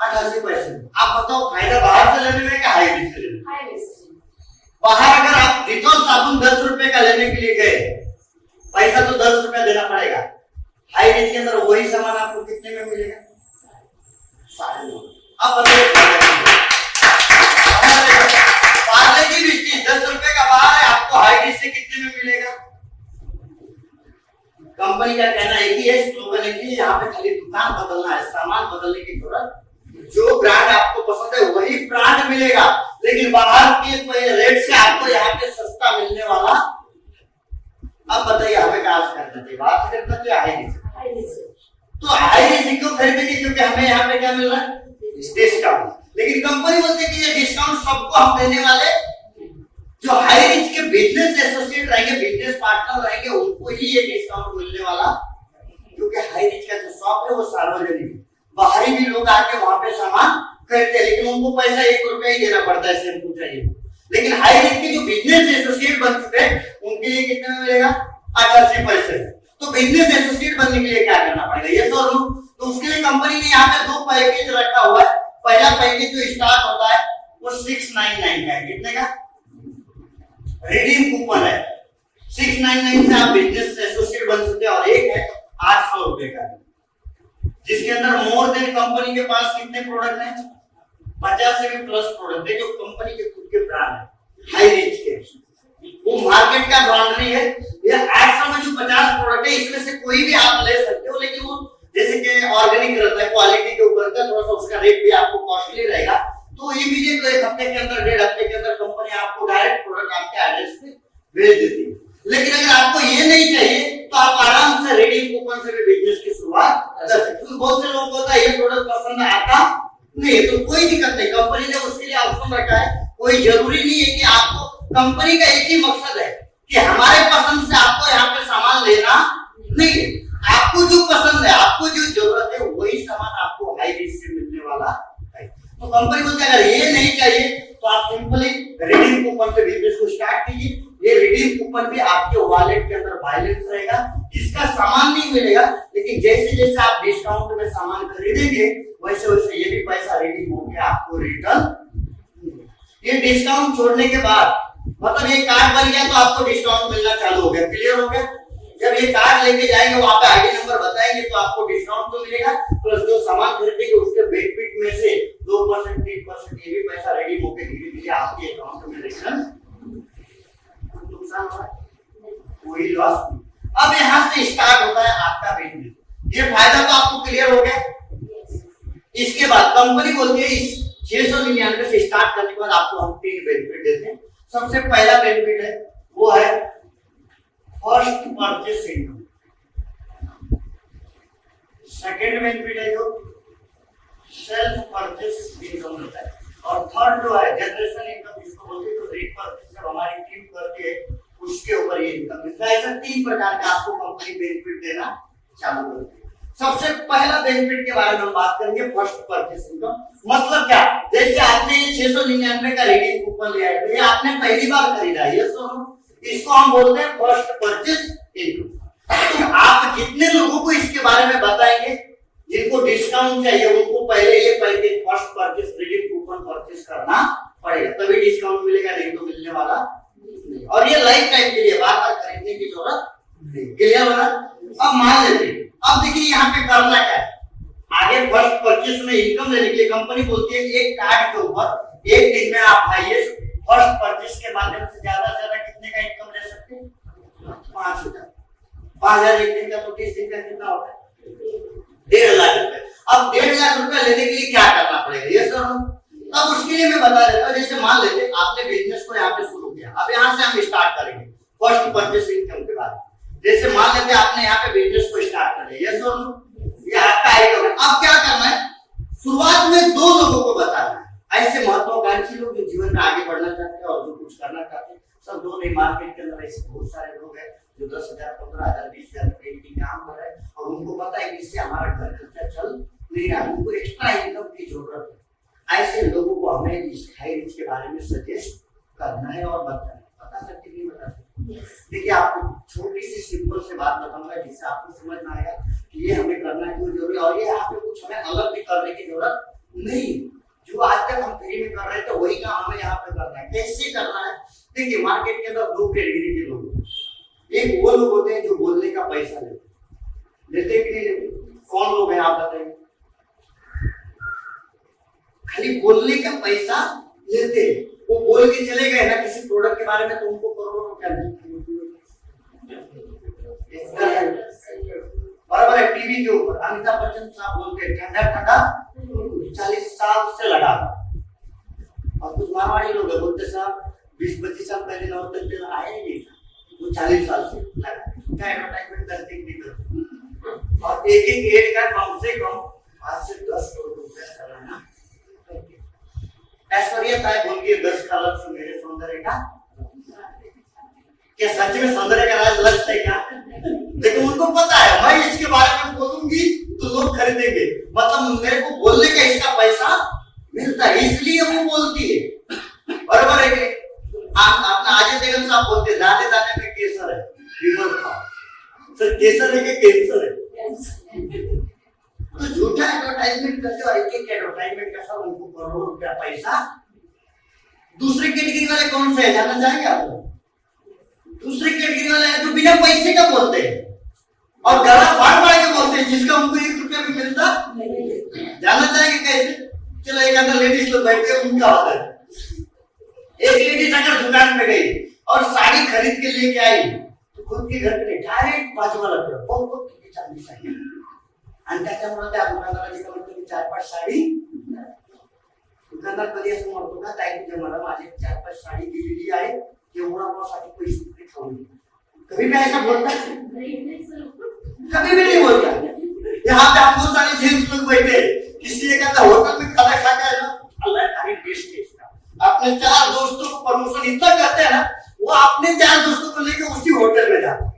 88 पैसे। आप बताओ फायदा बाहर से लेने में क्या हाई रेंज से लेने में? बाहर अगर आप डिटॉल साबुन 10 रुपए का लेने के लिए गए, पैसा तो 10 रुपया देना पड़ेगा। हाई रेंज के अंदर वही सामान आपको कितने में मिलेगा? 9.5। अब बताइए पार्ले की बिस्किट 10 रुपए का बाहर है, आपको हाई रेंज से कितने में मिलेगा? कंपनी का कहना एक ही है, स्लोगन एक ही है, यहाँ पे खाली दुकान बदलना है, सामान बदलने की जरूरत। जो ब्रांड आपको पसंद है वही ब्रांड मिलेगा, लेकिन बाहर के रेट से आपको यहाँ पे सस्ता मिलने वाला। अब बताइए हमें क्या करना चाहिए, बात करना चाहिए हाई रेंज। तो हाई रेंज क्यों खरीदेंगे? क्योंकि हमें यहाँ पे क्या मिल रहा है? डिस्काउंट। लेकिन कंपनी बोलती है कि ये डिस्काउंट सबको हम देने वाले, जो हाई रेंज के बिजनेस एसोसिएट रहेंगे, बिजनेस पार्टनर रहेंगे, उनको ही ये डिस्काउंट मिलने वाला। क्योंकि हाई रेंज का जो शॉप है वो सार्वजनिक, बाहरी भी लोग आके वहां पे सामान खरीदते हैं, लेकिन उनको पैसा 1 रुपया ही देना पड़ता है, शैम्पू चाहिए। लेकिन हाई रेंज के जो बिजनेस एसोसिएट बन चुके हैं उनके लिए कितने में मिलेगा? 88 पैसे। तो बिजनेस एसोसिएट बनने के लिए क्या करना पड़ेगा, ये तो उसके लिए कंपनी ने यहाँ पे 2 पैकेज रखा हुआ है। पहला पैकेज जो स्टार्ट होता है वो 699 का है। कितने का? रिडीम कूपन है 699 से आप बिजनेस एसोसिएट बन सकते हैं। और एक है 800 रुपए का, जिसके अंदर मोर देन कंपनी के पास कितने प्रोडक्ट हैं? 50 से भी प्लस प्रोडक्ट है, जो कंपनी के खुद के ब्रांड है, हाई रेंज के, वो मार्केट का ब्रांड नहीं है। ये 800 में जो 50 प्रोडक्ट है, इसमें से कोई भी आप ले सकते हो, लेकिन वो जैसे कि ऑर्गेनिक रहता है, क्वालिटी के ऊपर का थोड़ा सा उसका रेट भी आपको कॉस्टली रहेगा। तो इमीडिएट 1 हफ्ते के अंदर, 1.5 हफ्ते के अंदर कंपनी आपको डायरेक्ट प्रोडक्ट आपके एड्रेस पे भेज देती है। लेकिन अगर आपको ये नहीं चाहिए तो आप आराम से रिडीम कूपन से भी बिजनेस की शुरुआत कर सकते हो। बहुत से लोगों को होता है ये प्रोडक्ट पसंद आता नहीं, तो कोई दिक्कत नहीं, कंपनी ने उसके लिए ऑप्शन रखा है। कोई जरूरी नहीं है कि आपको, कंपनी का एक ही मकसद है कि हमारे पसंद से आपको यहाँ पे सामान लेना नहीं, आपको जो पसंद है, आपको जो जरूरत है वही सामान आपको हाई रेंज से मिलने वाला है। तो कंपनी बोलती है अगर ये नहीं चाहिए तो आप सिंपली रिडीम कूपन से बिजनेस को स्टार्ट कीजिए। ये रिडीम कूपन भी आपके वॉलेट के अंदर बैलेंस रहेगा, इसका सामान नहीं मिलेगा, लेकिन जैसे जैसे आप डिस्काउंट में सामान खरीदेंगे वैसे वैसे ये भी पैसा रिडीम होकर आपको रिटर्न। ये डिस्काउंट छोड़ने के बाद मतलब ये कार्ड बन गया तो आपको डिस्काउंट मिलना चालू हो गया, क्लियर हो गया। जब ये कार्ड लेके जाएंगे वहां पे आईडी नंबर बताएंगे तो आपको डिस्काउंट तो मिलेगा, प्लस जो सामान खरीदेंगे उसके बेनिफिट में से 2% 3% ये भी पैसा रेडी होकर धीरे धीरे आपके अकाउंट में रिटर्न। नुकसान हो रहा है, कोई लॉस नहीं। अब यहाँ से स्टार्ट होता है आपका बिजनेस। ये फायदा तो आपको क्लियर हो गया। इसके बाद कंपनी बोलती है इस 699 से स्टार्ट करने के बाद आपको हम 3 बेनिफिट देते हैं। सबसे पहला बेनिफिट है वो है first purchase income. Second benefit है जो सेल्फ परचेस इनकम होता है, और थर्ड जो है जनरेशन इनकम, जिसको बोलते हैं तो रीपरचेस जब हमारी टीम करती है उसके ऊपर ये इनकम मिलता है। ऐसे 3 प्रकार का आपको कंपनी बेनिफिट देना चालू करती है। सबसे पहला बेनिफिट के बारे में हम बात करेंगे, फर्स्ट परचेस इनकम। मतलब क्या, जैसे आपने 699 का रिडीम कूपन लिया है, ये आपने पहली बार खरीदा है, इसको हम बोलते हैं फर्स्ट परचेस इनकम। आप जितने लोगों को इसके बारे में बताएंगे जिनको डिस्काउंट चाहिए, उनको पहले ये package first purchase redeem coupon purchase करना पड़ेगा, तभी डिस्काउंट मिलेगा, नहीं तो मिलने वाला नहीं। और ये लाइफ टाइम के लिए, बार बार खरीदने की जरूरत नहीं, क्लियर हो ना। अब मान लेते हैं, अब देखिए यहाँ पे करना क्या है, आगे फर्स्ट परचेस में इनकम लेने के लिए कंपनी बोलती है एक कार्ड के ऊपर एक दिन में आप हाईएस्ट फर्स्ट परचेस के माध्यम से ज्यादा से ज्यादा कितने का इनकम ले सकते हैं? 5,000। 5,000 एक दिन का, तो 30 दिन का कितना होता है? 1.5 लाख रुपए। अब 1.5 लाख रुपए लेने के लिए क्या करना पड़ेगा, ये सर? अब उसके लिए मैं बता देता हूँ। जैसे मान लेते आपने बिजनेस को यहाँ पे शुरू किया, अब यहाँ से हम स्टार्ट करेंगे फर्स्ट परचेस इनकम के बाद। जैसे मान लेते आपने यहाँ पे बिजनेस को स्टार्ट कर लिया, ये आपका आइडिया होगा। अब क्या करना है, शुरुआत में 2 लोगों को बताना है, ऐसे महत्वाकांक्षी लोग जो जीवन में आगे बढ़ना चाहते हैं और जो कुछ करना चाहते हैं। सब 2 नहीं, मार्केट के अंदर ऐसे बहुत सारे लोग हैं जो 10,000 15,000 20,000 रुपए की काम कर रहे हैं, और उनको पता है है जिससे हमारा घर खर्चा चल नहीं रहा, उनको एक्स्ट्रा इनकम की जरूरत है। ऐसे लोगों को हमें इस हाई रिच के बारे में सजेस्ट करना है और बताना है। बता सकते नहीं बता सकते? देखिए आपको छोटी सी सिंपल से बात बताऊंगा जिससे आपको समझ में आएगा कि ये हमें करना है क्यों जरूरी है, और ये यहाँ पे कुछ हमें अलग भी करने की जरूरत नहीं। जो आज तक हम फ्री में कर रहे थे वही काम हमें यहाँ पे करना है। कैसे करना है? देखिए मार्केट के अंदर दो कैटेगरी के लोग हैं। एक वो लोग होते हैं जो बोलने का पैसा लेते कि नहीं लेते? कौन लोग हैं आप बताइए? खाली बोलने का पैसा लेते, वो बोल के चले गए ना किसी प्रोडक्ट के बारे में तो उनको करोड़ों रुपया बराबर है। टीवी के ऊपर अमिताभ बच्चन साहब बोलते हैं ठंडा ठंडा 40 साल से लगा, और कुछ मारवाड़ी लोग बोलते साहब 20-25 साल पहले ना होते थे आए नहीं, वो 40 साल से लगा एडवर्टाइजमेंट करते नहीं करते, और एक एक एड का कम से कम 5 से 10 करोड़ रुपया सालाना। ऐश्वर्या राय बोल के 10 का लक्ष्य मेरे सौंदर्य का, क्या सच में सौंदर्य का राज लक्ष्य है क्या? लेकिन उनको पता है मैं इसके बारे में बोलूंगी तो लोग खरीदेंगे, मतलब मेरे को बोलने का इसका पैसा मिलता है इसलिए वो बोलती है। बराबर है कि अपना अजय देवगन साहब बोलते हैं दाने दाने में केसर है, विमल खाओ। सर केसर है कि कैंसर है? तो झूठा एडवर्टाइजमेंट करते और एक एक एडवर्टाइजमेंट का सब उनको करोड़ों रुपया पैसा। दूसरे कैटेगरी वाले कौन से है जानना चाहेंगे आप लोग? दूसरे कैटेगरी वाले हैं जो बिना पैसे का बोलते हैं और गला फाड़ फाड़ के बोलते हैं जिसका उनको 1 रुपया भी मिलता नहीं। जानना चाहेंगे कैसे? चलो एक अंदर लेडीज लोग बैठे हैं उनका होता है। एक लेडीज अगर दुकान पे गई और साड़ी खरीद के लेके आई तो खुद के घर पे डायरेक्ट बाजू वाला बहुत चांदी चाहिए आणि त्याच्यामुळे त्या दुकानदाराची कमीत कमी 4-5 साडी, दुकानदार कधी असं म्हणतो का ताई तुझ्या मला माझे 4-5 साडी दिलेली आहे एवढा माझ्यासाठी पैसे खाऊन, कभी भी ऐसा बोलता है? कभी भी नहीं बोलता। यहाँ पे हम बहुत सारे जेंट्स लोग बैठे, किसी एक आधा होटल में खाना खा के ना अल्लाह तारीफ टेस्ट है इसका, अपने 4 दोस्तों को प्रमोशन इतना करते हैं ना, वो अपने 4 दोस्तों को लेकर उसी होटल में जाते।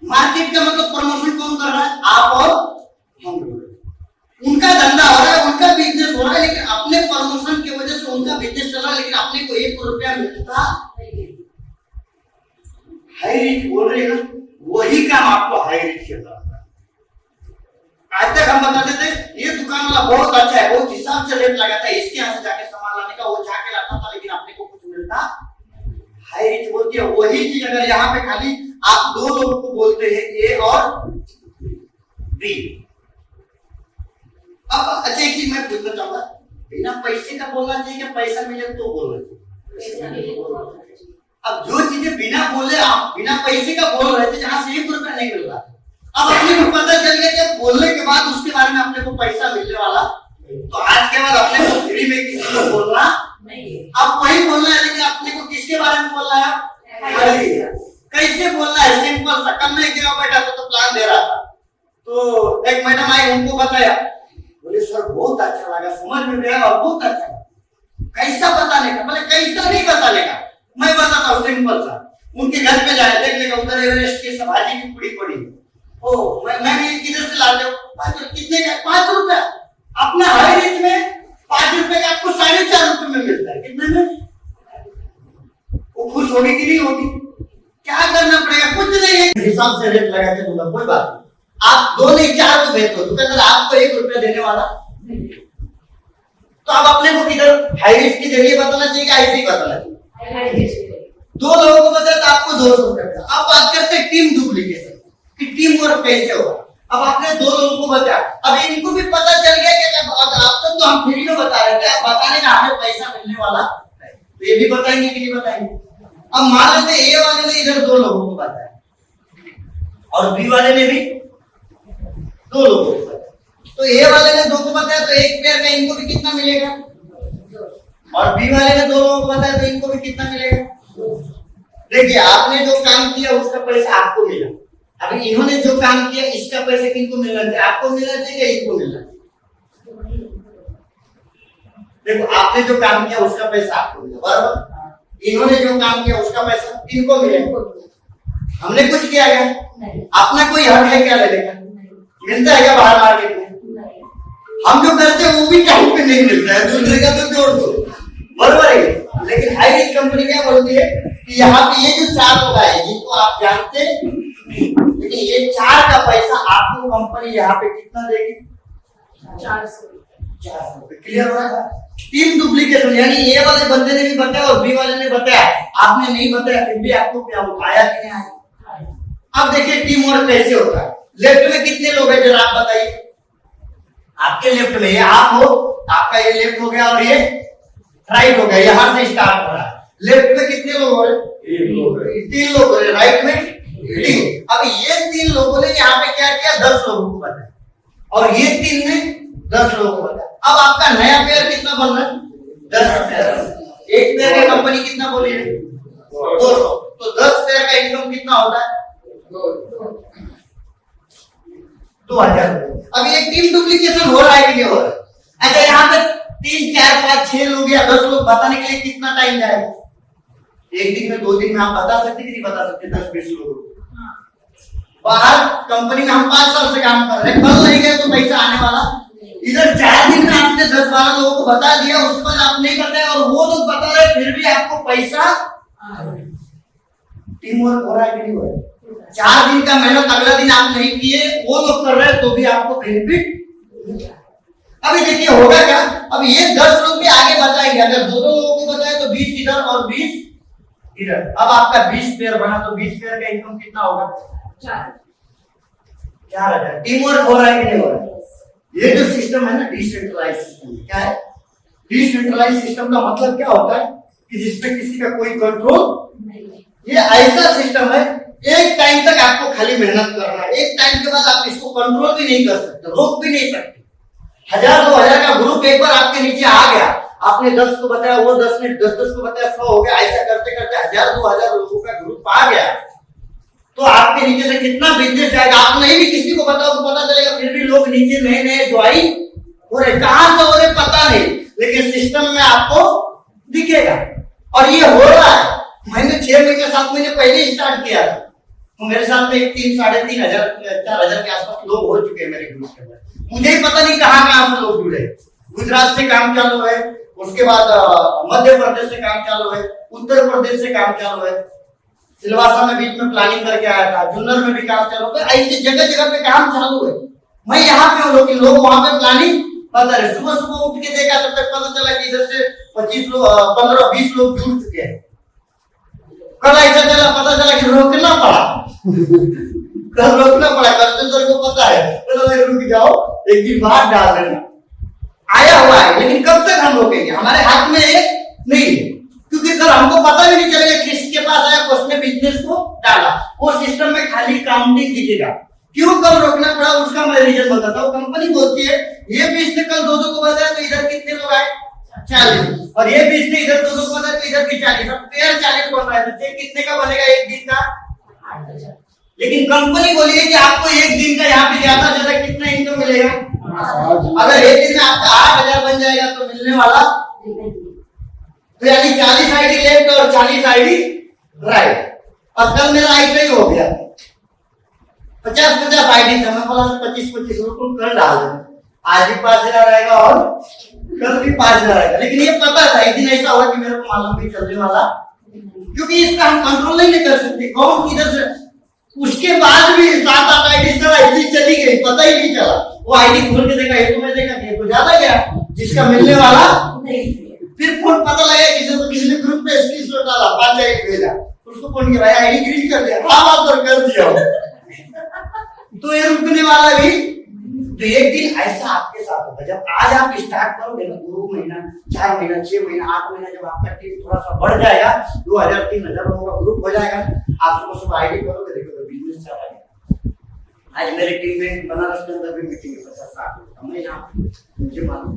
मार्केट का मतलब प्रमोशन कौन कर रहा है? आप और हम। उनका धंधा हो रहा है, उनका बिजनेस हो रहा है, लेकिन अपने प्रमोशन की वजह से उनका बिजनेस चल रहा है, लेकिन अपने को 1 रुपया मिलता नहीं। हाई रिच बोल रहे हैं ना, वही काम आपको हाई रिच के करना है। आज तक हम बताते थे ये दुकान वाला बहुत अच्छा है, बहुत हिसाब से रेट लगाता है, इसके यहाँ से जाके सामान लाने का वो जाके लाता था, लेकिन अपने को कुछ मिलता। हाई रिच बोलती है वही चीज अगर यहाँ पे खाली आप 2 लोगों को बोलते हैं ए और बी। अब अच्छा एक चीज मैं पूछना चाहूंगा, बिना पैसे का बोलना चाहिए क्या पैसा मिले तो बोलना चाहिए? अब जो चीजें बिना बोले आप बिना पैसे का बोल रहे थे जहां से 1 रुपया नहीं मिल रहा, अब अपने को पता चल गया कि बोलने के बाद उसके बारे में अपने को पैसा मिलने वाला, तो आज के बाद अपने को फ्री में किसी को बोलना नहीं, अब वही बोलना है, लेकिन अपने को किसके बारे में बोलना है? कैसे बोलना है? सिंपल सा। कल मैं एक जगह बैठा था तो प्लान दे रहा था, तो एक मैडम आई, उनको बताया, बोले सर बहुत अच्छा लगा, समझ में गया और बहुत अच्छा। कैसा बताने का? बोले कैसा नहीं बताने का, मैं बताता हूँ सिंपल सा। उनके घर पे जाए, देखने का उधर एवरेस्ट की सब्जी की पूरी पड़ी, ओ मैं भी किधर से लाते हो? कितने का? 5 रुपया। अपना हाई रेट में 5 रुपए का आपको 4.5 रुपए में मिलता है, कितने में? वो खुश होगी कि नहीं होगी? क्या करना पड़ेगा? कुछ नहीं है, हिसाब से रेट लगा के दूंगा, कोई बात नहीं। आप 2 नहीं 4 को भेज दो, दुकानदार आपको 1 रुपया देने वाला। तो अब अपने को किधर हाई रेट के जरिए बताना चाहिए क्या ऐसे ही बताना चाहिए? 2 लोगों को बताया तो आपको 200 रुपया। अब बात करते हैं टीम डुप्लीकेशन कि टीम वर्क कैसे होगा। अब आपने 2 लोगों को बताया, अब इनको भी पता चल गया कि आप तक तो हम फ्री में बता रहे थे, अब बताने का हमें पैसा मिलने वाला, तो ये भी बताएंगे कि नहीं बताएंगे? अब मान लेते ए वाले ने इधर 2 लोगों को बताया और बी वाले ने भी 2 लोगों को बताया, तो ए वाले ने 2 को बताया तो 1 पेयर का इनको भी कितना मिलेगा, और बी वाले ने 2 लोगों को बताया तो इनको भी कितना मिलेगा। देखिए आपने जो काम किया उसका पैसा आपको मिला, अभी इन्होंने जो काम किया इसका पैसा किनको मिलना चाहिए? आपको मिलना चाहिए, इनको मिलना चाहिए? देखो आपने जो काम किया उसका पैसा आपको मिला, बराबर। इन्होंने जो काम किया उसका पैसा इनको मिलेगा। हमने कुछ किया क्या? अपना कोई हक है क्या लेने का? मिलता है क्या बाहर मार्केट में? हम जो करते हैं वो भी टाइम पे नहीं मिलता है, दूसरे का तो जोड़ दो, बराबर है। लेकिन हाई रिच कंपनी क्या बोलती है कि यहाँ पे ये जो 4 लोग आए जिनको आप जानते हैं, लेकिन ये 4 का पैसा आपको कंपनी यहाँ पे कितना देगी? 400। क्लियर हो रहा है? टीम डुप्लीकेशन, यानी ए वाले बंदे ने भी बताया और बी वाले ने बताया, आपने नहीं बताया, फिर भी आपको क्या आया कि नहीं आया? अब देखिए टीम वर्क कैसे होता है। लेफ्ट में कितने लोग हैं जरा आप बताइए? आपके लेफ्ट में ये आप हो, आपका ये लेफ्ट हो गया और ये राइट हो गया, यहां से स्टार्ट हो रहा है। लेफ्ट में कितने लोग हो रहे? 3 लोग हो रहे। राइट में 3। अब ये 3 लोगों ने यहाँ पे क्या किया? 10 लोगों को बताया और ये 3 ने 10 लोगों को बताया। अब आपका नया पेयर कितना बन रहा है? 10 पेयर। एक पेयर का कंपनी कितना बोली है? 200। तो 10 पेयर का इनकम कितना होता है? 2000। अब ये टीम डुप्लीकेशन हो रहा है कि नहीं हो रहा है? अच्छा यहाँ पे 3, 4, 5, 6 लोग या 10 लोग बताने के लिए कितना टाइम जाएगा? एक दिन में, 2 दिन में आप बता सकते कि नहीं बता सकते? 10-20 लोग बाहर कंपनी में हम 5 साल से काम कर रहे हैं, कल नहीं गए तो पैसा आने वाला। इधर 4 दिन में आपने 10-12 लोगों को बता दिया, उसके बाद आप नहीं बताया और वो लोग बता रहे फिर भी आपको पैसा। टीम वर्क हो रहा है कि नहीं हो रहा है? 4 दिन का मेहनत अगला दिन आप नहीं किए, वो लोग कर रहे हैं तो भी आपको बेनिफिट। अभी देखिए होगा क्या? अब ये 10 लोग भी आगे बताएंगे, अगर 2 लोगों को बताए तो 20 इधर और 20 इधर। अब आपका 20 पेयर बना तो 20 पेयर का इनकम कितना होगा? 4000। टीम वर्क हो रहा है कि नहीं हो रहा है? ये जो सिस्टम है ना डिसेंट्रलाइज सिस्टम, क्या है? डिसेंट्रलाइज सिस्टम का मतलब क्या होता है कि जिसपे किसी का कोई कंट्रोल नहीं। ये ऐसा सिस्टम है, एक टाइम तक आपको खाली मेहनत करना है, एक टाइम के बाद आप इसको कंट्रोल भी नहीं कर सकते, रोक भी नहीं सकते। 1000-2000 का ग्रुप एक बार आपके नीचे आ गया, आपने 10 को बताया, वो 10 ने 10 को बताया, 100 हो गया। ऐसा करते करते 1000-2000 लोगों का ग्रुप आ गया तो आपके नीचे से कितना बिजनेस जाएगा? आप नहीं भी किसी को बताओ तो पता चलेगा, फिर भी लोग नीचे नए नए ज्वाइन हो रहे, कहां से हो रहे पता नहीं, लेकिन सिस्टम में आपको दिखेगा। और ये हो रहा है, मैंने 6 महीने 7 महीने पहले स्टार्ट किया था, तो मेरे साथ में 3-3,500-4,000 के आसपास लोग हो चुके हैं मेरे ग्रुप के अंदर। मुझे ही पता नहीं कहां से लोग जुड़े। गुजरात से काम चालू है, उसके बाद मध्य प्रदेश से काम चालू है, उत्तर प्रदेश से काम चालू है, सिलवासा में बीच में प्लानिंग करके आया था, जुन्नर में भी काम चालू है, ऐसी जगह जगह पे काम चालू है। मैं यहाँ पे हूँ, लेकिन लोग वहां पे प्लानिंग बता रहे। सुबह सुबह उठ के देखा तब तक पता चला कि इधर से 25 लोग 15-20 लोग जुड़ चुके हैं। कल ऐसा चला, पता चला कि रोकना पड़ा कल रोकना पड़ा, कस्टमर को पता है, तो रुक जाओ, एक दिन बाद डाल देना। आया हुआ है, लेकिन कब तक हम रोकेंगे? हमारे हाथ में नहीं है, क्योंकि कल हमको पता भी नहीं चलेगा किसके पास आया, उसने बिजनेस को डाला, वो सिस्टम में खाली काउंटिंग दिखेगा। क्यों कल रोकना पड़ा उसका मैं रीजन बताता हूँ। कंपनी बोलती है ये 20 ने कल 2-2 को बताया तो इधर कितने लोग आए? 40, और ये 20 ने इधर 2-2 को बताया तो इधर भी 40, अब पेयर 40 बन रहा है, तो चेक कितने का बनेगा एक दिन का? 8,000। लेकिन कंपनी बोली है कि आपको एक दिन का यहाँ पे ज्यादा से ज्यादा कितना इनकम मिलेगा? अगर एक दिन में आपका 8,000 बन जाएगा तो मिलने वाला, तो यानी 40 आईडी लेफ्ट और 40 आईडी राइट। और कल मेरा ऐसा ही हो गया, 50-50 आईडी था, मैं बोला 25-25 रुपये कल डाल देना, आज भी 5,000 आएगा और कल भी 5,000 आएगा। लेकिन ये पता था एक दिन ऐसा होगा कि मेरे को मालूम भी चलने वाला, क्योंकि इसका हम कंट्रोल नहीं कर सकते कौन किधर से। उसके बाद भी 7-8 आईडी चली गई, पता ही नहीं चला। वो आईडी खोल के देखा, ये तो मैं देखा ये तो ज्यादा गया, जिसका मिलने वाला नहीं। फिर फोन पता लगा किसी ने ग्रुप पे स्क्रीनशॉट डाला, 5 आईडी भेजा, उसको फोन किया, भाई आईडी डिलीट कर दिया। हाँ सर कर दिया तो ये रुकने वाला भी। तो एक दिन ऐसा आपके साथ होगा, जब आज आप स्टार्ट करोगे ना, 2 महीना 4 महीना 6 महीना 8 महीना, जब आपका टीम थोड़ा सा बढ़ जाएगा, 2000-3000 लोगों का ग्रुप हो जाएगा, आप सुबह आईडी करोगे, देखोगे बिजनेस चल रहा है। आज मेरे टीम में बनारस के अंदर भी मीटिंग है 50-60 लोग, हमें यहाँ मुझे मालूम,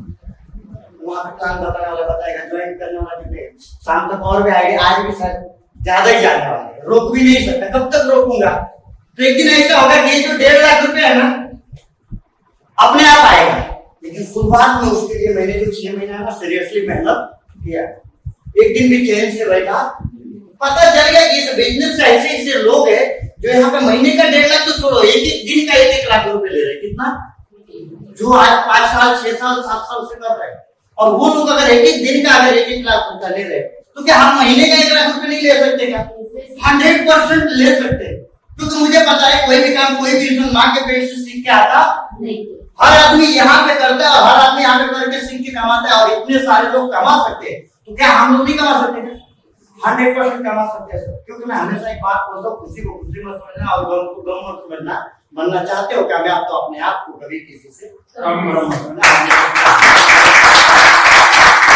वहाँ पे प्लान बताने वाला बताएगा, ज्वाइन करने वाला जुटेगा, शाम तक और भी आएंगे, आज भी शायद ज्यादा ही जाने वाले हैं, रोक भी नहीं सकता। कब तक रोकूंगा? तो एक दिन ऐसा होगा कि ये जो 1.5 लाख रुपए है ना, अपने आप आएगा। लेकिन शुरुआत में उसके लिए मैंने जो 6 महीना ना सीरियसली मेहनत किया, एक दिन भी चैन से बैठा, पता चल गया कि इस बिजनेस से ऐसे ऐसे लोग हैं जो यहाँ पे महीने का 1.5 लाख तो छोड़ो, एक एक दिन का 1-1 लाख रुपए ले रहे हैं। कितना? जो आज 5 साल 6 साल 7 साल से कर रहे हैं, और वो लोग अगर एक एक दिन का अगर 1-1 लाख रुपया ले रहे हैं, तो क्या हम महीने का 1 लाख रुपए नहीं ले सकते क्या? 100% ले सकते हैं। क्योंकि मुझे पता है कोई भी काम कोई भी इंसान माँ के पेट से सीख के आता नहीं। हर आदमी यहाँ पे करता है और हर आदमी यहाँ पे करके सीख के कमाता है, और इतने सारे लोग कमा सकते हैं, तो क्या हम लोग नहीं कमा सकते? 100% कमा सकते हैं सर। क्योंकि मैं हमेशा एक बात बोलता हूँ, खुशी को खुशी मत समझना और गम को गम मत समझना। बनना चाहते हो कामयाब तो अपने आप को कभी किसी से कम मत समझना।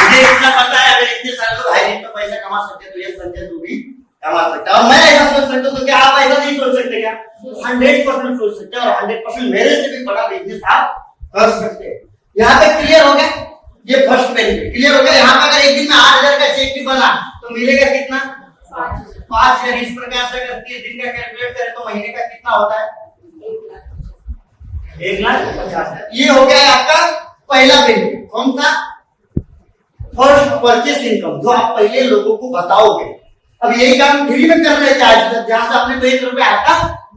मुझे इतना पता है अगर इतने सारे लोग हाई रेट में पैसा कमा सकते हैं, तो ये संजय तू भी कमा सकता है। और मैं ऐसा सोच सकता हूँ, तो क्या आप ऐसा नहीं सोच सकते क्या? 100% सोच सकते हैं, और 100% मेरे से भी बड़ा बिजनेस आप कर सकते हैं। यहाँ पे क्लियर हो गया? ये फर्स्ट बेनिफिट क्लियर हो गया। यहाँ पे अगर एक दिन में 8,000 का चेक भी बना तो मिलेगा कितना? 5,000। इस प्रकार से अगर 30 दिन का कैलकुलेट करें तो महीने का कितना होता है? 1,50,000। ये हो गया आपका पहला बेनिफिट। कौन सा? फर्स्ट परचेस इनकम, जो आप पहले लोगों को बताओगे। अब यही काम फ्री में कर रहे थे, जहां से आपने 1 रुपया आता,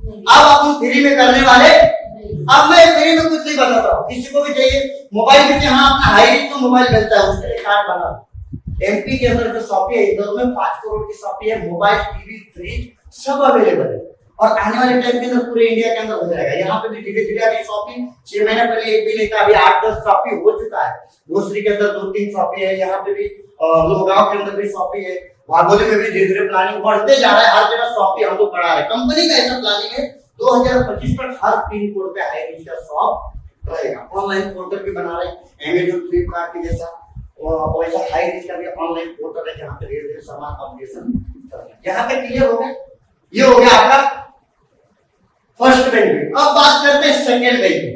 अब आप फ्री में करने वाले। अब मैं फ्री में कुछ नहीं बताता हूँ, किसी को भी चाहिए मोबाइल भी, जहां अपना हाई रेट में मोबाइल मिलता है उसके लिए कार्ड बना। एमपी के अंदर जो शॉपी है, इंदौर में 5 करोड़ की शॉपी है, मोबाइल टीवी फ्रिज सब अवेलेबल है, और आने वाले टाइम के अंदर पूरे इंडिया के अंदर हो जाएगा। यहाँ पे भी धीरे धीरे अभी शॉपी 6 महीने पहले एक भी नहीं था, अभी 8-10 शॉपी हो चुका है। भोसरी के अंदर 2-3 शॉपी है, यहाँ पे भी लोहगांव के अंदर भी शॉपी है, वाघोली में भी धीरे धीरे प्लानिंग बढ़ते जा रहा है। हर जगह शॉपी हम लोग बढ़ा रहे हैं। कंपनी का ऐसा प्लानिंग है 2025 तक हर पिन कोड पे हाई रेंज का शॉप रहेगा। ऑनलाइन पोर्टल भी बना रहे हैं, अमेज़न फ्लिपकार्ट के जैसा, और वैसा हाई रेंज का भी ऑनलाइन पोर्टल है जहां पे धीरे धीरे सामान अपडेशन चल रहा है। यहाँ पे क्लियर हो गया? ये हो गया आपका फर्स्ट बेनिफिट। अब बात करते हैं second benefit,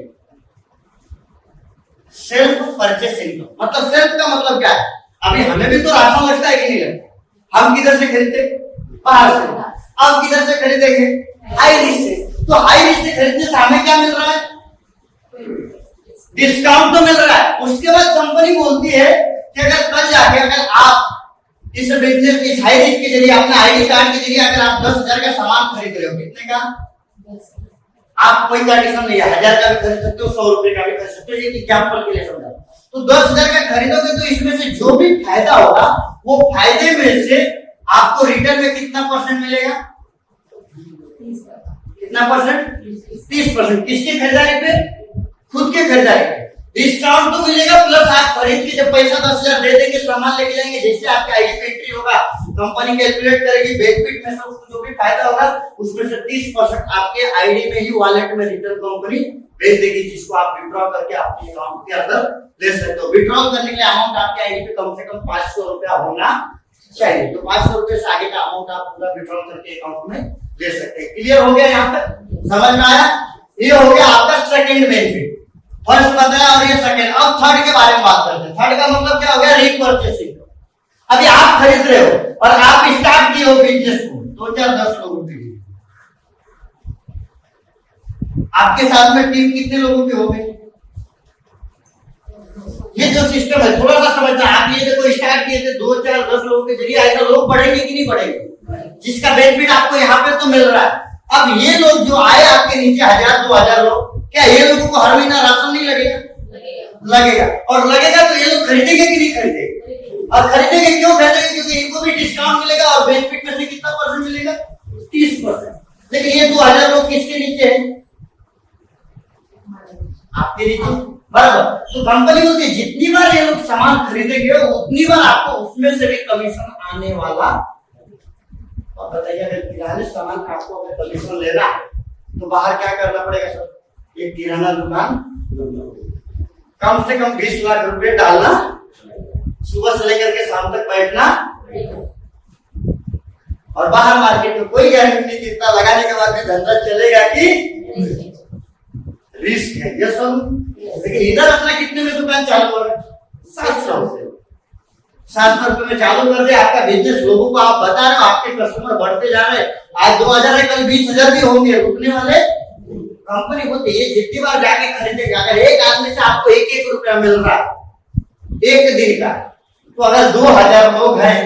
self purchase income. मतलब सेल्फ का मतलब क्या है? अभी हमें भी तो राशन लगता है कि नहीं लगता? हम किधर से खरीदते? बाहर से। अब किधर से खरीदेंगे? हाई रिस्क से। तो हाई रिस्क से खरीदने से हमें क्या मिल रहा है? डिस्काउंट तो मिल रहा है। उसके बाद कंपनी बोलती है कि अगर कल जाके अगर आप इस बिजनेस इस हाई रिस्क के जरिए अपना आईडी कार्ड के जरिए अगर आप 10,000 का सामान खरीद रहे हो, कितने का? आप कोई कंडीशन नहीं है, 1,000 का भी खरीद सकते हो, 100 रुपए का भी खरीद सकते हो। ये एग्जांपल के लिए समझा। तो 10,000 का खरीदोगे तो इसमें से जो भी फायदा होगा वो फायदे में से आपको रिटर्न में कितना परसेंट मिलेगा? कितना परसेंट? 30%। किसके खरीदारी पे? खुद के खरीदारी पे। डिस्काउंट तो मिलेगा, प्लस आप खरीद के जब पैसा 10,000 दे देंगे, सामान लेके जाएंगे, जैसे आपका आईडी पे एंट्री होगा, कंपनी कैलकुलेट करेगी बेनिफिट में से उसको जो भी फायदा होगा उसमें से 30% आपके आईडी में ही वॉलेट में रिटर्न कंपनी भेज देगी, जिसको आप विड्रॉ करके अपने अकाउंट के अंदर ले सकते हो। विड्रॉ करने के लिए अमाउंट आपके आईडी पे कम से कम 500 रुपया होना चाहिए। तो 500 रुपए से आगे का अमाउंट आप पूरा विड्रॉ करके अकाउंट में ले सकते हैं। क्लियर हो गया? यहाँ तक समझ में आया? ये हो गया आपका सेकंड बेनिफिट। फर्स्ट बताया और ये सेकंड। अब थर्ड के बारे में बात करते हैं। थर्ड का मतलब क्या हो गया? रीपरचेसिंग। अभी आप खरीद रहे हो और आप स्टार्ट किए हो बिजनेस को 2-4-10 लोगों के लिए। आपके साथ में टीम कितने लोगों की हो गई? ये जो सिस्टम है थोड़ा सा समझना। आप ये देखो स्टार्ट किए थे 2-4-10 लोगों के जरिए, ऐसा लोग बढ़ेंगे कि नहीं बढ़ेंगे? जिसका बेनिफिट आपको यहाँ पे तो मिल रहा है। अब ये लोग जो आए आपके नीचे 1,000-2,000 लोग, क्या ये लोगों को हर महीना राशन नहीं लगेगा? लगेगा। और लगेगा तो ये लोग खरीदेंगे कि नहीं खरीदेंगे? और खरीदेंगे क्यों खरीदेंगे? क्योंकि इनको भी डिस्काउंट मिलेगा और बेनिफिट में से कितना परसेंट मिलेगा? 30%। लेकिन ये 2,000 लोग किसके नीचे है? आपके नीचे, बराबर। तो कंपनी बोलती है जितनी बार ये लोग सामान खरीदेंगे उतनी बार आपको उसमें से भी कमीशन आने वाला। और बताइए अगर किराने सामान का आपको अगर कमीशन लेना है तो बाहर क्या करना पड़ेगा सर? एक किराना दुकान कम से कम 20 लाख रुपए डालना, सुबह से लेकर के शाम तक बैठना, और बाहर मार्केट में कोई गारंटी नहीं कि इतना लगाने के बाद भी धंधा चलेगा कि रिस्क है। ये सब। लेकिन इधर अपना कितने में दुकान चालू हो रहा है? 700 से 700 रुपए में चालू कर दे आपका बिजनेस। लोगों को आप बता रहे हो, आपके कस्टमर बढ़ते जा रहे हैं। आज 2,000 है, कल 20,000 भी होंगे, रुकने वाले। कंपनी बोलती है जितनी बार जाके खरीदेगा, अगर एक आदमी से आपको 1-1 रुपया मिल रहा है एक दिन का, तो अगर 2,000 लोग हैं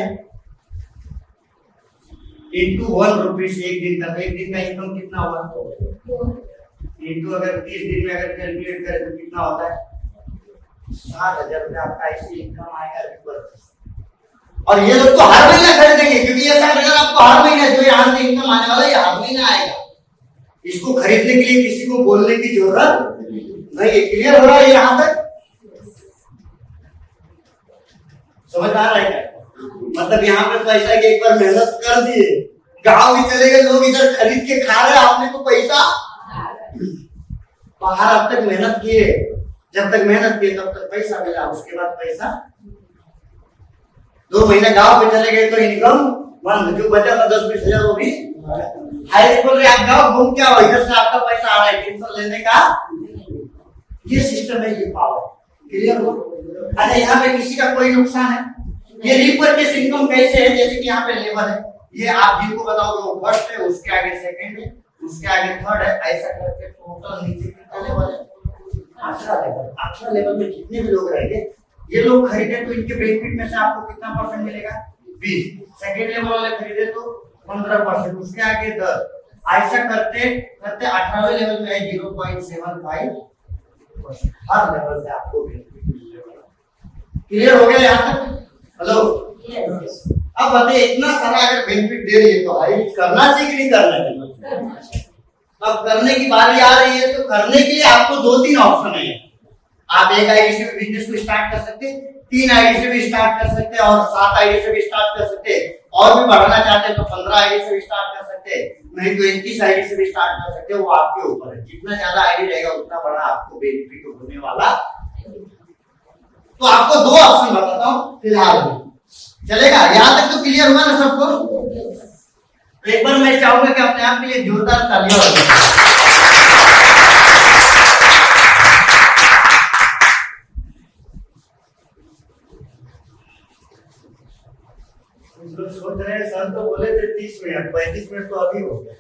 इंटू 1 रुपीज एक दिन का, तो एक दिन का इनकम कितना हुआ? इंटू अगर 30 दिन में अगर कैलकुलेट करें तो कितना होता है? 7,000 रुपये आपका ऐसे इनकम आएगा। और ये लोग तो हर महीना खरीदेंगे, क्योंकि ये 7,000 आपको हर महीना जो यहाँ से इनकम आने वाला है, ये हर महीना आएगा। इसको खरीदने के लिए किसी को बोलने की जरूरत नहीं। क्लियर हो रहा है यहाँ तक? समझ आ रहा है क्या? मतलब यहाँ पे पैसा की एक बार मेहनत कर दिए, गाँव भी चले गए, लोग इधर खरीद के खा रहे, आपने तो पैसा बाहर अब तक मेहनत किए, जब तक मेहनत किए तब तक पैसा मिला, उसके बाद पैसा 2 महीने गाँव पे चले गए तो इनकम बंद, जो बचा था 10-20 हजार वो भी हाई। बोल रहे आप गाँव घूम के आओ, इधर से आपका पैसा आ रहा है, टेंशन लेने का ये सिस्टम है, ये पावर। क्लियर हो? अच्छा यहाँ पे किसी का कोई नुकसान है? ये रीपर्चेस इनकम कैसे है? जैसे कि यहाँ पे लेवल है, ये आप जिनको बताओगे वो फर्स्ट है, उसके आगे सेकंड है, उसके आगे थर्ड है, ऐसा करके टोटल नीचे कितना लेवल है? 18 लेवल। 18 लेवल में जितने भी लोग रहेंगे, ये लोग खरीदे तो इनके बेनिफिट में से आपको कितना परसेंट मिलेगा? 20। सेकंड लेवल वाले खरीदे तो 15%, उसके आगे 10। ऐसा करते करते 18वें लेवल में है 0.75%। हर लेवल से आपको बेनिफिट मिलेगा। क्लियर हो गया यहाँ तक? हेलो, अब बताइए इतना सारा अगर बेनिफिट दे रही है तो हाई करना चाहिए कि नहीं करना चाहिए? अब करने की बारी आ रही है, तो करने के लिए आपको 2-3 ऑप्शन है। आप एक आईडी से बिजनेस को स्टार्ट कर सकते हैं, 3 आईडी से भी स्टार्ट कर सकते हैं, और 7 आईडी से भी स्टार्ट कर सकते हैं, और भी बढ़ाना चाहते हैं तो 15 आईडी से भी स्टार्ट कर सकते हैं, नहीं तो 21 आईडी से भी स्टार्ट कर सकते हैं। वो आपके ऊपर है, जितना ज्यादा आईडी रहेगा उतना बड़ा आपको बेनिफिट होने वाला। तो आपको 2 ऑप्शन बताता हूँ फिलहाल में, चलेगा? यहाँ तक तो क्लियर हुआ ना सबको? तो एक बार मैं चाहूंगा कि अपने आप के लिए जोरदार तालियां बजाएं। लोग सोच रहे हैं सर तो बोले थे 30 मिनट, 35 मिनट तो अभी हो गया।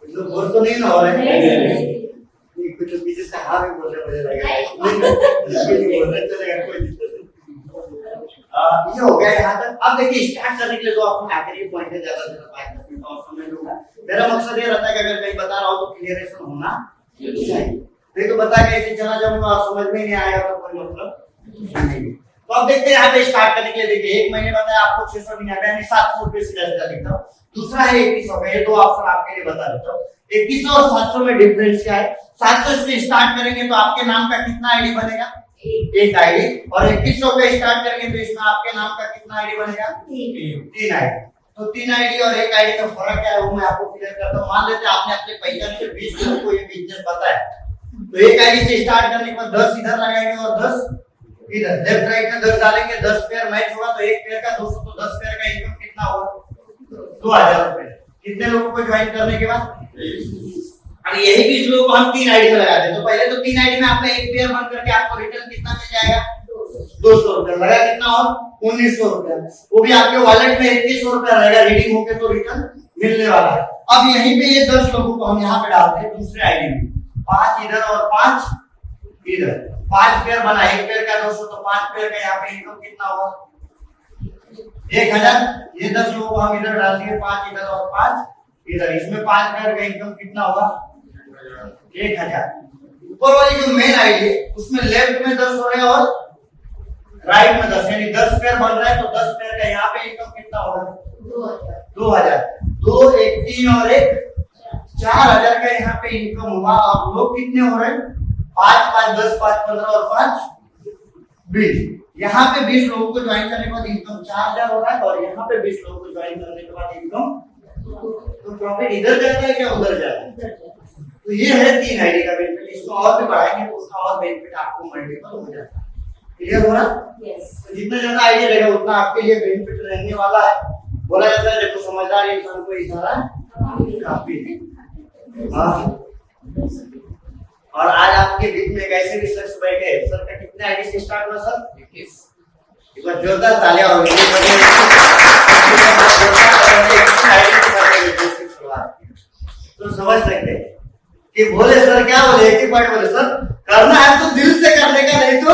लोग बोल तो नहीं ना हो रहे हैं? कुछ पीछे से हाँ भी बोल रहे, मुझे लगा नहीं बोल रहे, चलेगा, कोई दिक्कत नहीं। ये हो गया यहाँ तक। अब देखिए स्टार्ट करने के लिए तो आपको आखिरी पॉइंट है, ज्यादा से ज्यादा 5 मिनट और समय लूंगा। मेरा मकसद ये रहता है कि अगर कहीं बता रहा हूँ तो क्लियरेशन होना चाहिए, नहीं तो बता के ऐसे चला जाऊंगा और समझ में नहीं आएगा तो कोई मतलब नहीं। तो अब देखते हैं यहाँ पे स्टार्ट करने के लिए, देखिए 1 महीने बताया आपको 699 यानी 700 रुपए सीधा सीधा लिखता हूँ। दूसरा है 2100 का, ये 2 ऑप्शन आपके लिए बता देता हूँ। 2100 और 700 में डिफरेंस क्या है? 700 से स्टार्ट करेंगे तो आपके नाम का कितना आईडी बनेगा? एक आईडी। और 2100 पे स्टार्ट करेंगे तो इसमें आपके नाम का कितना आईडी बनेगा? 3 आईडी। तो 3 आईडी और 1 आईडी का फर्क क्या है वो मैं आपको क्लियर करता हूँ। मान लेते हैं आपने अपने पहचान से 20 लोगों को ये बिजनेस बताया, तो 1 आईडी से स्टार्ट करने के बाद 10 इधर लगाएंगे और 10 इधर, लेफ्ट राइट में 10 डालेंगे, 10 पेयर मैच होगा तो 1 पेयर का 200, तो 10 पेयर का इनकम कितना होगा? 2000 रुपए। कितने लोगों को ज्वाइन करने के बाद? और यही 20 लोगों को हम 3 आईडी में लगा दें, तो पहले तो 3 आईडी में आपका 1 पेयर बन करके आपको रिटर्न कितना मिल जाएगा? 200 रुपए। लगा कितना? और 1900 रुपए। वो भी आपके वॉलेट में 2100 रुपए रहेगा, रीडिंग होके तो रिटर्न मिलने वाला है। अब यहीं पे ये 10 लोगों को हम यहाँ पे डालते हैं दूसरे आईडी में, 5 इधर और 5 इधर। 5 पेयर बना, 1 पेयर का 200, तो 5 पेयर का यहाँ पे इनकम कितना हुआ? 1000। ये 10 लोगों को हम इधर डाल दिए, 5 इधर और 5 इधर, इसमें 5 पेयर का इनकम कितना हुआ? 1000। ऊपर वाली जो मेन आईडी है उसमें लेफ्ट में 10 हो रहे हैं और राइट में 10, यानी 10 पेयर बन रहा है, तो 10 पेयर का यहाँ पे इनकम कितना होगा? 2000। 2 1 3 और 1 4000 का यहाँ पे इनकम हुआ। और लोग कितने हो रहे हैं? 5 5 10 5 15 और 5 20। यहाँ पे 20 लोगों को ज्वाइन करने के बाद इनकम 4000 हो रहा है, और यहाँ पे 20 लोगों को ज्वाइन करने के बाद इनकम, तो प्रॉफिट इधर जाता है क्या उधर जाता है? तो ये है 3 आईडी का बेनिफिट। इसको और भी बढ़ाएंगे तो उसका और बेनिफिट आपको मल्टीपल हो जाता है। क्लियर हो रहा? तो जितना ज्यादा आईडी रहेगा उतना आपके लिए बेनिफिट रहने वाला है। बोला जाता है देखो समझदार इंसान को इशारा काफी है। और आज आपके बीच में एक ऐसे भी शख्स बैठे, सर का कितने आईडी से स्टार्ट हुआ सर? 21। एक बार जोरदार तालियां हो गई। तो समझ सकते हैं कि बोले सर क्या बोले, एक ही पॉइंट बोले सर करना है तो दिल से करने का, नहीं तो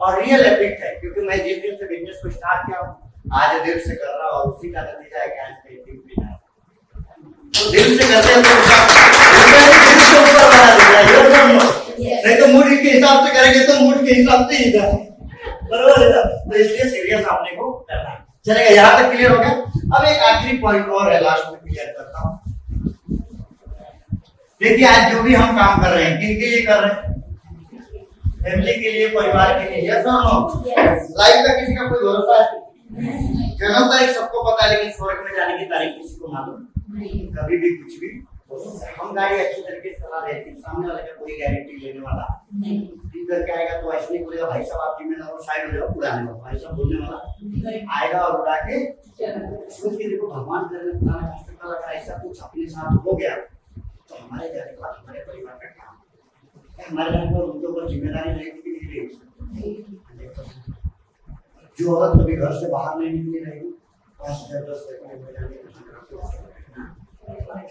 और रियल इफेक्ट है, क्योंकि मैं जिस दिन से बिजनेस को स्टार्ट किया हूँ आज दिल से कर रहा हूँ और उसी का नतीजा है कि आज मैं टीम भी है। तो दिल से करते हैं तो ऊपर बना देगा ये सब, नहीं तो मूड के हिसाब से करेंगे तो मूड के हिसाब से ही था, बराबर है ना। तो इसलिए सीरियस आपने को करना है। चलेगा, यहाँ तक क्लियर हो गया। अब एक आखिरी पॉइंट और है, लास्ट में क्लियर करता हूँ। देखिए आज जो भी हम काम कर रहे हैं किन के लिए कर रहे हैं? फैमिली के लिए, परिवार के लिए। यस और नो? लाइफ का किसी का कोई भरोसा है? जन्म तारीख सबको पता है, लेकिन स्वर्ग में जाने की तारीख किसी को मालूम नहीं। कभी भी कुछ भी हो सकता है। हम गाड़ी अच्छी तरीके से चला रहे हैं, सामने वाले का कोई गारंटी लेने वाला नहीं। करके आएगा तो ऐसे नहीं बोलेगा भाई साहब आप जिम्मेदार हो, साइड हो जाओ, उड़ाने वाला भाई साहब बोलने वाला आएगा और उड़ा के सोच के देखो भगवान करने पुराना हॉस्पिटल अगर ऐसा कुछ अपने साथ हो गया तो हमारे जाने के बाद हमारे परिवार का काम, हमारे जाने पर उनके ऊपर जिम्मेदारी रहेगी कि नहीं रहेगी। जो औरत कभी घर से बाहर नहीं निकली रहेगी 5-10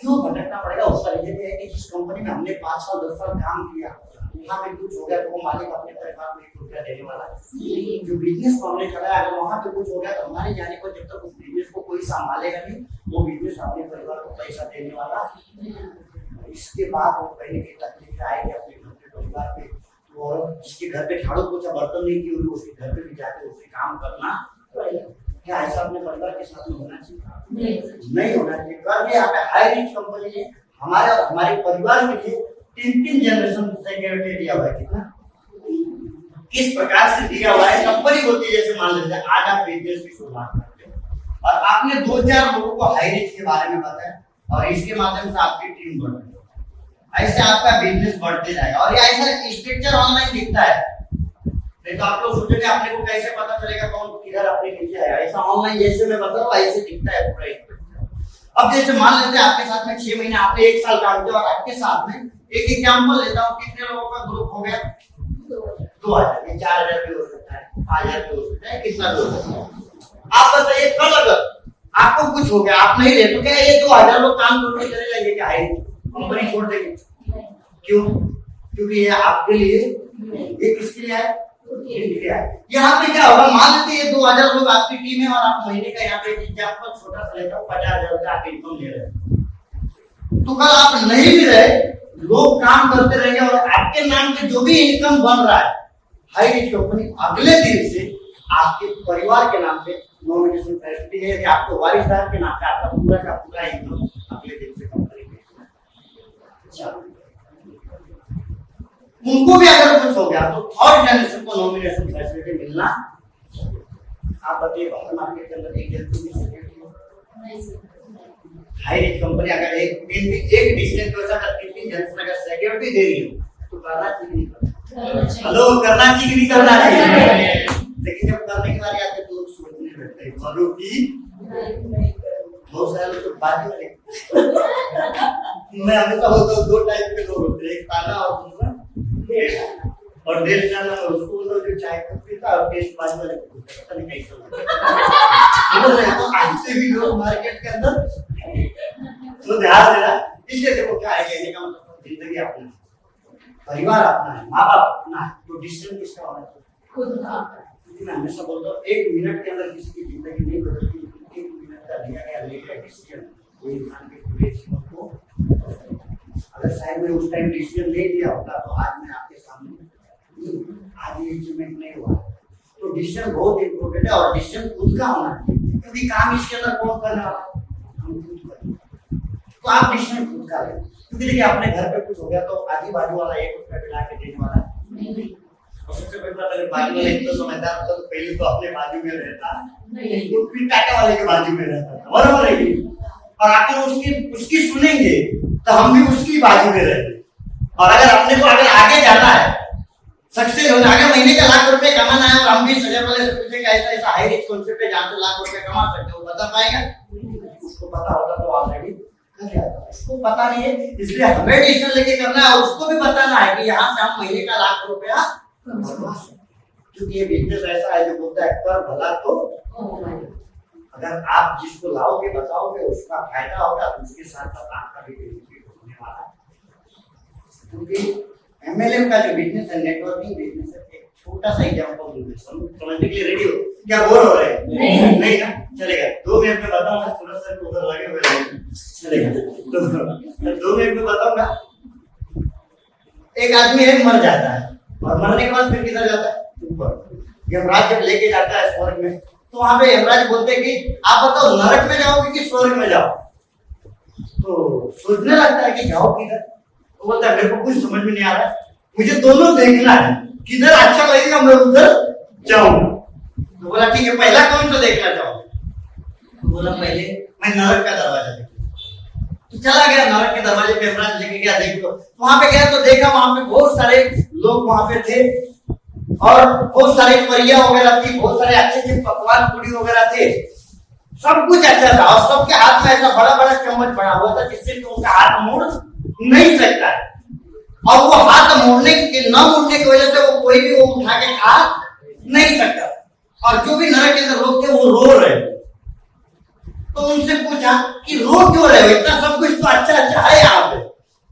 क्यों भटकना पड़ेगा? उसका रीजन ये है कि जिस कंपनी में हमने 5 साल 10 साल काम किया वहाँ पे कुछ हो गया तो वो मालिक अपने परिवार में 1 रुपया देने वाला है। जो बिजनेस को हमने चलाया अगर वहाँ पे कुछ हो गया तो हमारे जाने पर जब तक उस बिजनेस को कोई संभालेगा नहीं वो बिजनेस अपने परिवार को पैसा देने वाला। इसके बाद वो कहीं की तकलीफ आएगी अपने घर पे परिवार पे, और जिसके घर पे झाड़ू पोछा बर्तन नहीं की उसके घर पे भी जाके उसे काम करना पड़ेगा। क्या ऐसा अपने परिवार के साथ में होना चाहिए? नहीं होना चाहिए। कर यहाँ पे हाई रिच कंपनी ने हमारे और हमारे परिवार के लिए 3 जनरेशन सिक्योरिटी दिया हुआ है। कितना किस प्रकार से दिया हुआ है? कंपनी होती है जैसे मान लीजिए आज आप बिजनेस की शुरुआत करते हो और आपने 2-4 लोगों को हाई रिच के बारे में बताया और इसके माध्यम से आपकी टीम बढ़ रही है, ऐसे आपका बिजनेस बढ़ते जाएगा। और ये ऐसा स्ट्रक्चर ऑनलाइन दिखता है, नहीं तो आप लोग सोचेंगे अपने को कैसे पता चलेगा कौन किधर अपने नीचे आएगा। ऐसा ऑनलाइन जैसे मैं बता रहा हूँ ऐसे दिखता है पूरा स्ट्रक्चर। अब जैसे मान लेते हैं आपके साथ में 6 महीने आपने 1 साल काम किया और आपके साथ में एक एग्जांपल लेता हूँ, कितने लोगों का ग्रुप हो गया? 2000, ये 4000 भी हो सकता है, 5000 भी हो सकता है, कितना भी हो सकता है। आप बताइए कल अगर आपको कुछ हो गया आप नहीं रहे तो क्या ये 2000 लोग काम छोड़ के चले जाएंगे? क्या है कंपनी छोड़ देंगे? क्यों? क्योंकि ये आपके लिए, ये किसके लिए है? यहाँ पे क्या होगा? मान लेते ये 2000 लोग आपकी टीम है और आप महीने का यहाँ पे एग्जांपल छोटा सा लेता हूँ 50,000 रुपया आप इनकम ले रहे हैं। तो कल आप नहीं भी रहे, लोग काम करते रहेंगे और आपके नाम पे जो भी इनकम बन रहा है हाई रिच कंपनी अगले दिन से आपके परिवार के नाम पे नॉमिनेशन फैसिलिटी है कि आपको वारिसदार के नाम पे आपका पूरा का पूरा इनकम अगले दिन से कंपनी में। उनको भी अगर कुछ हो गया तो 3rd जनरेशन को नॉमिनेशन फैसिलिटी मिलना। आप बताइए भारत मार्केट के अंदर हाई रिच कंपनी अगर एक डिस्टेंस पे अगर 3 जनरेशन अगर सिक्योरिटी दे रही है तो करना चाहिए नहीं करना? हेलो, करना चाहिए नहीं करना चाहिए? लेकिन जब करने की बारी आती है तो लोग सोचने लगते हैं करो कि बहुत सारे लोग तो बात ही मैं हमेशा बोलता हूँ 2 टाइप के लोग होते हैं, एक ताना और दूसरा और देर जाना उसको जो चाय पीता और टेस्ट बाज वाले को पता नहीं कैसे होता तो ऐसे भी लोग मार्केट के अंदर तो ध्यान देना। इसलिए देखो क्या है कहने का मतलब जिंदगी अपनी, परिवार अपना है, माँ बाप अपना है, तो डिसीजन किसका होना चाहिए? खुद का। मैं हमेशा बोलता हूँ 1 मिनट के अंदर किसी की जिंदगी नहीं बदलती, 1 मिनट का लिया गया डिसीजन कोई इंसान के पूरे जीवन को, अगर शायद मैं उस टाइम डिसीजन नहीं लिया होता तो आज मैं आपके सामने आज ये अचीवमेंट नहीं हुआ। तो डिसीजन बहुत इंपॉर्टेंट है और डिसीजन खुद का होना चाहिए, क्योंकि काम इसके अंदर कौन करने वाला है? हम खुद करेंगे। तो आप डिसीजन खुद का लें, क्योंकि देखिए अपने घर पे कुछ हो गया तो आधी बाजू वाला 1 रुपया मिला के देने वाला नहीं। और सबसे पहले अगर बाजू वाले तो समझदार होता तो पहले तो अपने बाजू में रहता नहीं, तो फिर टाटा वाले के बाजू में रहता था, बराबर है? और आकर उसकी सुनेंगे तो हम भी उसकी बाजू में रहते। और अगर अपने को अगर आगे जाना है, सक्सेस होना, अगर महीने का लाख रुपए कमाना है और हम भी सजा वाले से पूछेंगे ऐसा ऐसा हाई रिच कॉन्सेप्ट पे जहाँ से लाख रुपए कमा सकते हो, बता पाएगा? उसको पता होता तो ऑलरेडी कर जाता, उसको पता नहीं है। इसलिए हमें डिसीजन लेके करना है और उसको भी बताना है कि यहाँ से हम महीने का लाख रुपया कमा सकते, क्योंकि ये बिजनेस ऐसा है जो बोलता है कर भला तो अगर आप जिसको लाओगे बताओगे उसका फायदा होगा, उसके साथ साथ आपका भी बेनिफिट होने वाला है। क्योंकि एमएलएम का जो बिजनेस है नेटवर्किंग बिजनेस है, एक छोटा सा एग्जांपल समझने के लिए रेडी हो? क्या बोर हो रहे हैं? नहीं ना, चलेगा। 2 मिनट में बताऊंगा, सूरज सर को उधर लगे हुए रहेंगे, चलेगा। तो 2 मिनट में बताऊंगा। एक आदमी है, मर जाता है, और मरने के बाद फिर किधर जाता है? ऊपर। यमराज जब लेके जाता है स्वर्ग में, तो वहां पे यमराज बोलते हैं कि आप बताओ नरक में जाओगे कि स्वर्ग में जाओ? तो सोचने लगता है कि जाओ किधर? तो बोलता है मेरे को कुछ समझ में नहीं आ रहा है, मुझे दोनों देखना है, किधर अच्छा लगेगा मैं उधर जाऊंगा। तो बोला ठीक है, पहला कौन सा देखना चाहोगे? बोला पहले मैं नरक का दरवाजा देखूंगा। तो चला गया नरक के दरवाजे पे, यमराज लेके गया, देखो। तो वहां पे गया तो देखा वहां पे बहुत सारे लोग वहां पे थे, और बहुत सारी परियां वगैरह थी, बहुत सारे अच्छे अच्छे पकवान पूरी वगैरह थे, सब कुछ अच्छा था। और सबके हाथ में ऐसा बड़ा बड़ा चम्मच बना हुआ था जिससे कि उनका हाथ मोड़ नहीं सकता है। और वो हाथ मोड़ने के न मोड़ने की वजह से वो कोई भी वो उठा के खा नहीं सकता। और जो भी नरक के अंदर लोग थे वो रो रहे। तो उनसे पूछा कि रो क्यों रहे हो, इतना सब कुछ तो अच्छा अच्छा है यहाँ पे।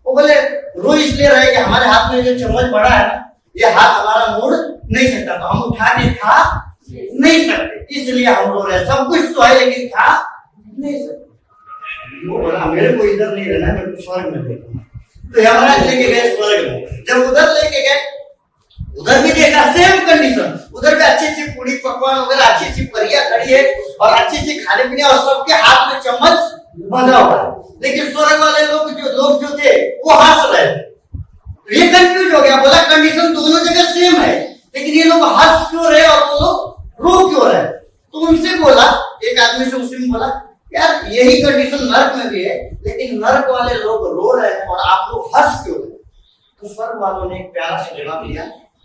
वो बोले रो इसलिए रहे कि हमारे हाथ में जो चम्मच बड़ा है ना, ये हाथ हमारा मोड़ नहीं सकता, तो हम उठा के खा नहीं सकते, इसलिए हम रो रहे हैं। सब कुछ तो है लेकिन खा नहीं सकते। वो बोला मेरे को इधर नहीं रहना, मेरे को स्वर्ग में देखना। तो यमराज लेके गए स्वर्ग में। जब उधर लेके गए, उधर भी देखा सेम कंडीशन, उधर भी अच्छी अच्छी पूरी पकवान वगैरह, अच्छी अच्छी परियां खड़ी है, और अच्छी अच्छी खाने पीने, और सबके हाथ में चम्मच बंधा हुआ है। लेकिन स्वर्ग वाले लोग जो थे वो हंस रहे थे। ये कंफ्यूज हो गया, बोला कंडीशन दोनों जगह सेम है, लेकिन ये लोग हंस क्यों रहे और वो लोग रो क्यों रहे? तो उनसे बोला, एक आदमी से मुस्लिम बोला यार यही कंडीशन नरक में भी है, लेकिन नरक वाले लोग रो रहे हैं और आप लोग हंस क्यों रहे? तो स्वर्ग वालों ने एक प्यारा सा जवाब दिया।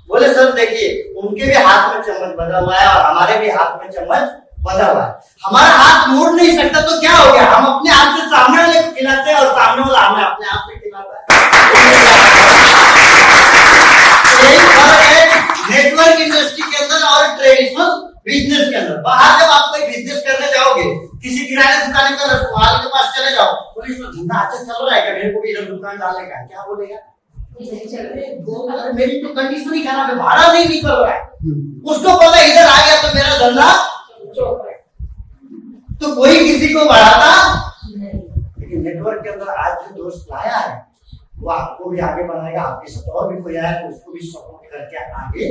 बोले सर देखिए, उनके भी हाथ में चम्मच बंधा हुआ है और हमारे भी हाथ में चम्मच बंधा हुआ है। हमारा हाथ मोड़ नहीं सकता तो क्या हो गया, हम अपने हाथ से सामने वाले को खिलाते हैं और सामने वाला हमें अपने हाथ से खिलाता है। यही फर्क है नेटवर्क इंडस्ट्री के अंदर और ट्रेडिशनल बिजनेस के अंदर। बाहर जब आप कोई बिजनेस करने जाओगे, किसी किराने दुकान के रसवाल के पास चले जाओ, बोले इसमें धंधा अच्छा चल रहा है क्या, मेरे को भी इधर दुकान डालने का, क्या बोलेगा? मेरी तो कंडीशन ही खराब है, भाड़ा नहीं निकल रहा है। उसको पता इधर आ गया तो मेरा धंधा, तो कोई किसी को बढ़ाता। लेकिन नेटवर्क के अंदर आज जो दोस्त लाया है वो आपको भी आगे बढ़ाएगा, आपके साथ और भी कोई आया तो उसको भी सपोर्ट करके आगे।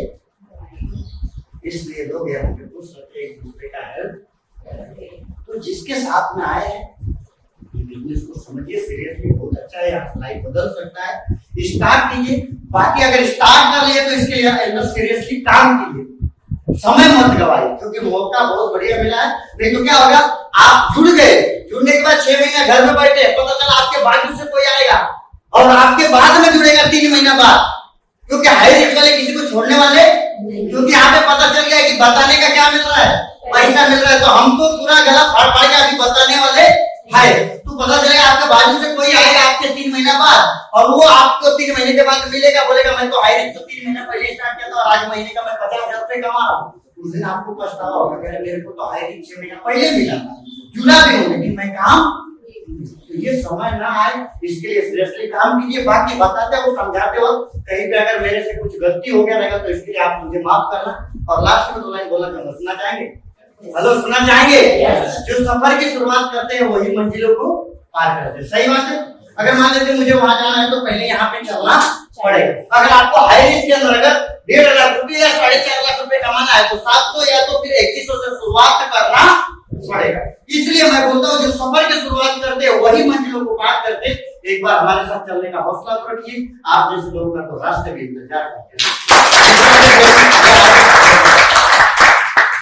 इसलिए लोग यहाँ पे पूछ सकते हैं एक दूसरे का हेल्प। तो जिसके साथ में आए हैं बिजनेस को समझिए सीरियसली, बहुत अच्छा है, आपकी लाइफ बदल सकता है, स्टार्ट कीजिए। बाकी अगर स्टार्ट कर लिए तो इसके लिए सीरियसली काम कीजिए, समय मत गवाइए, क्योंकि मौका बहुत बढ़िया मिला है। नहीं तो क्या होगा, आप जुड़ गए, जुड़ने के बाद 6 महीने घर में बैठे, पता चला आपके बाजू से कोई आएगा और आपके बाद में जुड़ेगा 3 महीना बाद, क्योंकि हाई रिस्क वाले किसी को छोड़ने वाले, क्योंकि यहाँ पे पता चल गया कि बताने का क्या मिल रहा है, पैसा मिल रहा है, तो हमको पूरा गला फाड़ फाड़ के अभी बताने वाले है। तो पता चलेगा आपके बाजू से कोई आएगा आपके 3 महीना बाद, और वो आपको 3 महीने के बाद मिलेगा, बोलेगा मैं तो हाई रिस्क तो 3 महीना पहले स्टार्ट किया था और आज महीने का मैं 50,000 रुपए कमा रहा हूँ। उस दिन आपको पछतावा होगा, मेरे को तो हाई रिस्क 6 महीना पहले मिला, जुड़ा भी हूँ लेकिन मैं काम, तो ये समय ना आए इसके लिए सीरियसली काम कीजिए। बाकी बताते वो समझाते वक्त कहीं पे अगर मेरे से कुछ गलती हो गया रहेगा तो इसके लिए आप मुझे माफ करना। और लास्ट में 2 लाइन बोलना चाहूंगा, सुनना चाहेंगे? हेलो, सुनना चाहेंगे? जो सफर की शुरुआत करते हैं वही मंजिलों को पार करते हैं, सही बात है। अगर मान लीजिए मुझे वहां जाना है तो पहले यहाँ पे चलना पड़ेगा। अगर आपको हाई रिस्क के अंदर अगर 1.5 लाख रुपए या 4.5 लाख रुपए कमाना है तो 700 या तो फिर 2100 से शुरुआत करना पड़ेगा। इसलिए मैं बोलता हूँ जो सफर की शुरुआत करते हैं वही मंजिलों को पार करते हैं। एक बार हमारे साथ चलने का हौसला रखिए, आप जैसे लोगों का तो रास्ते भी इंतजार करते हैं।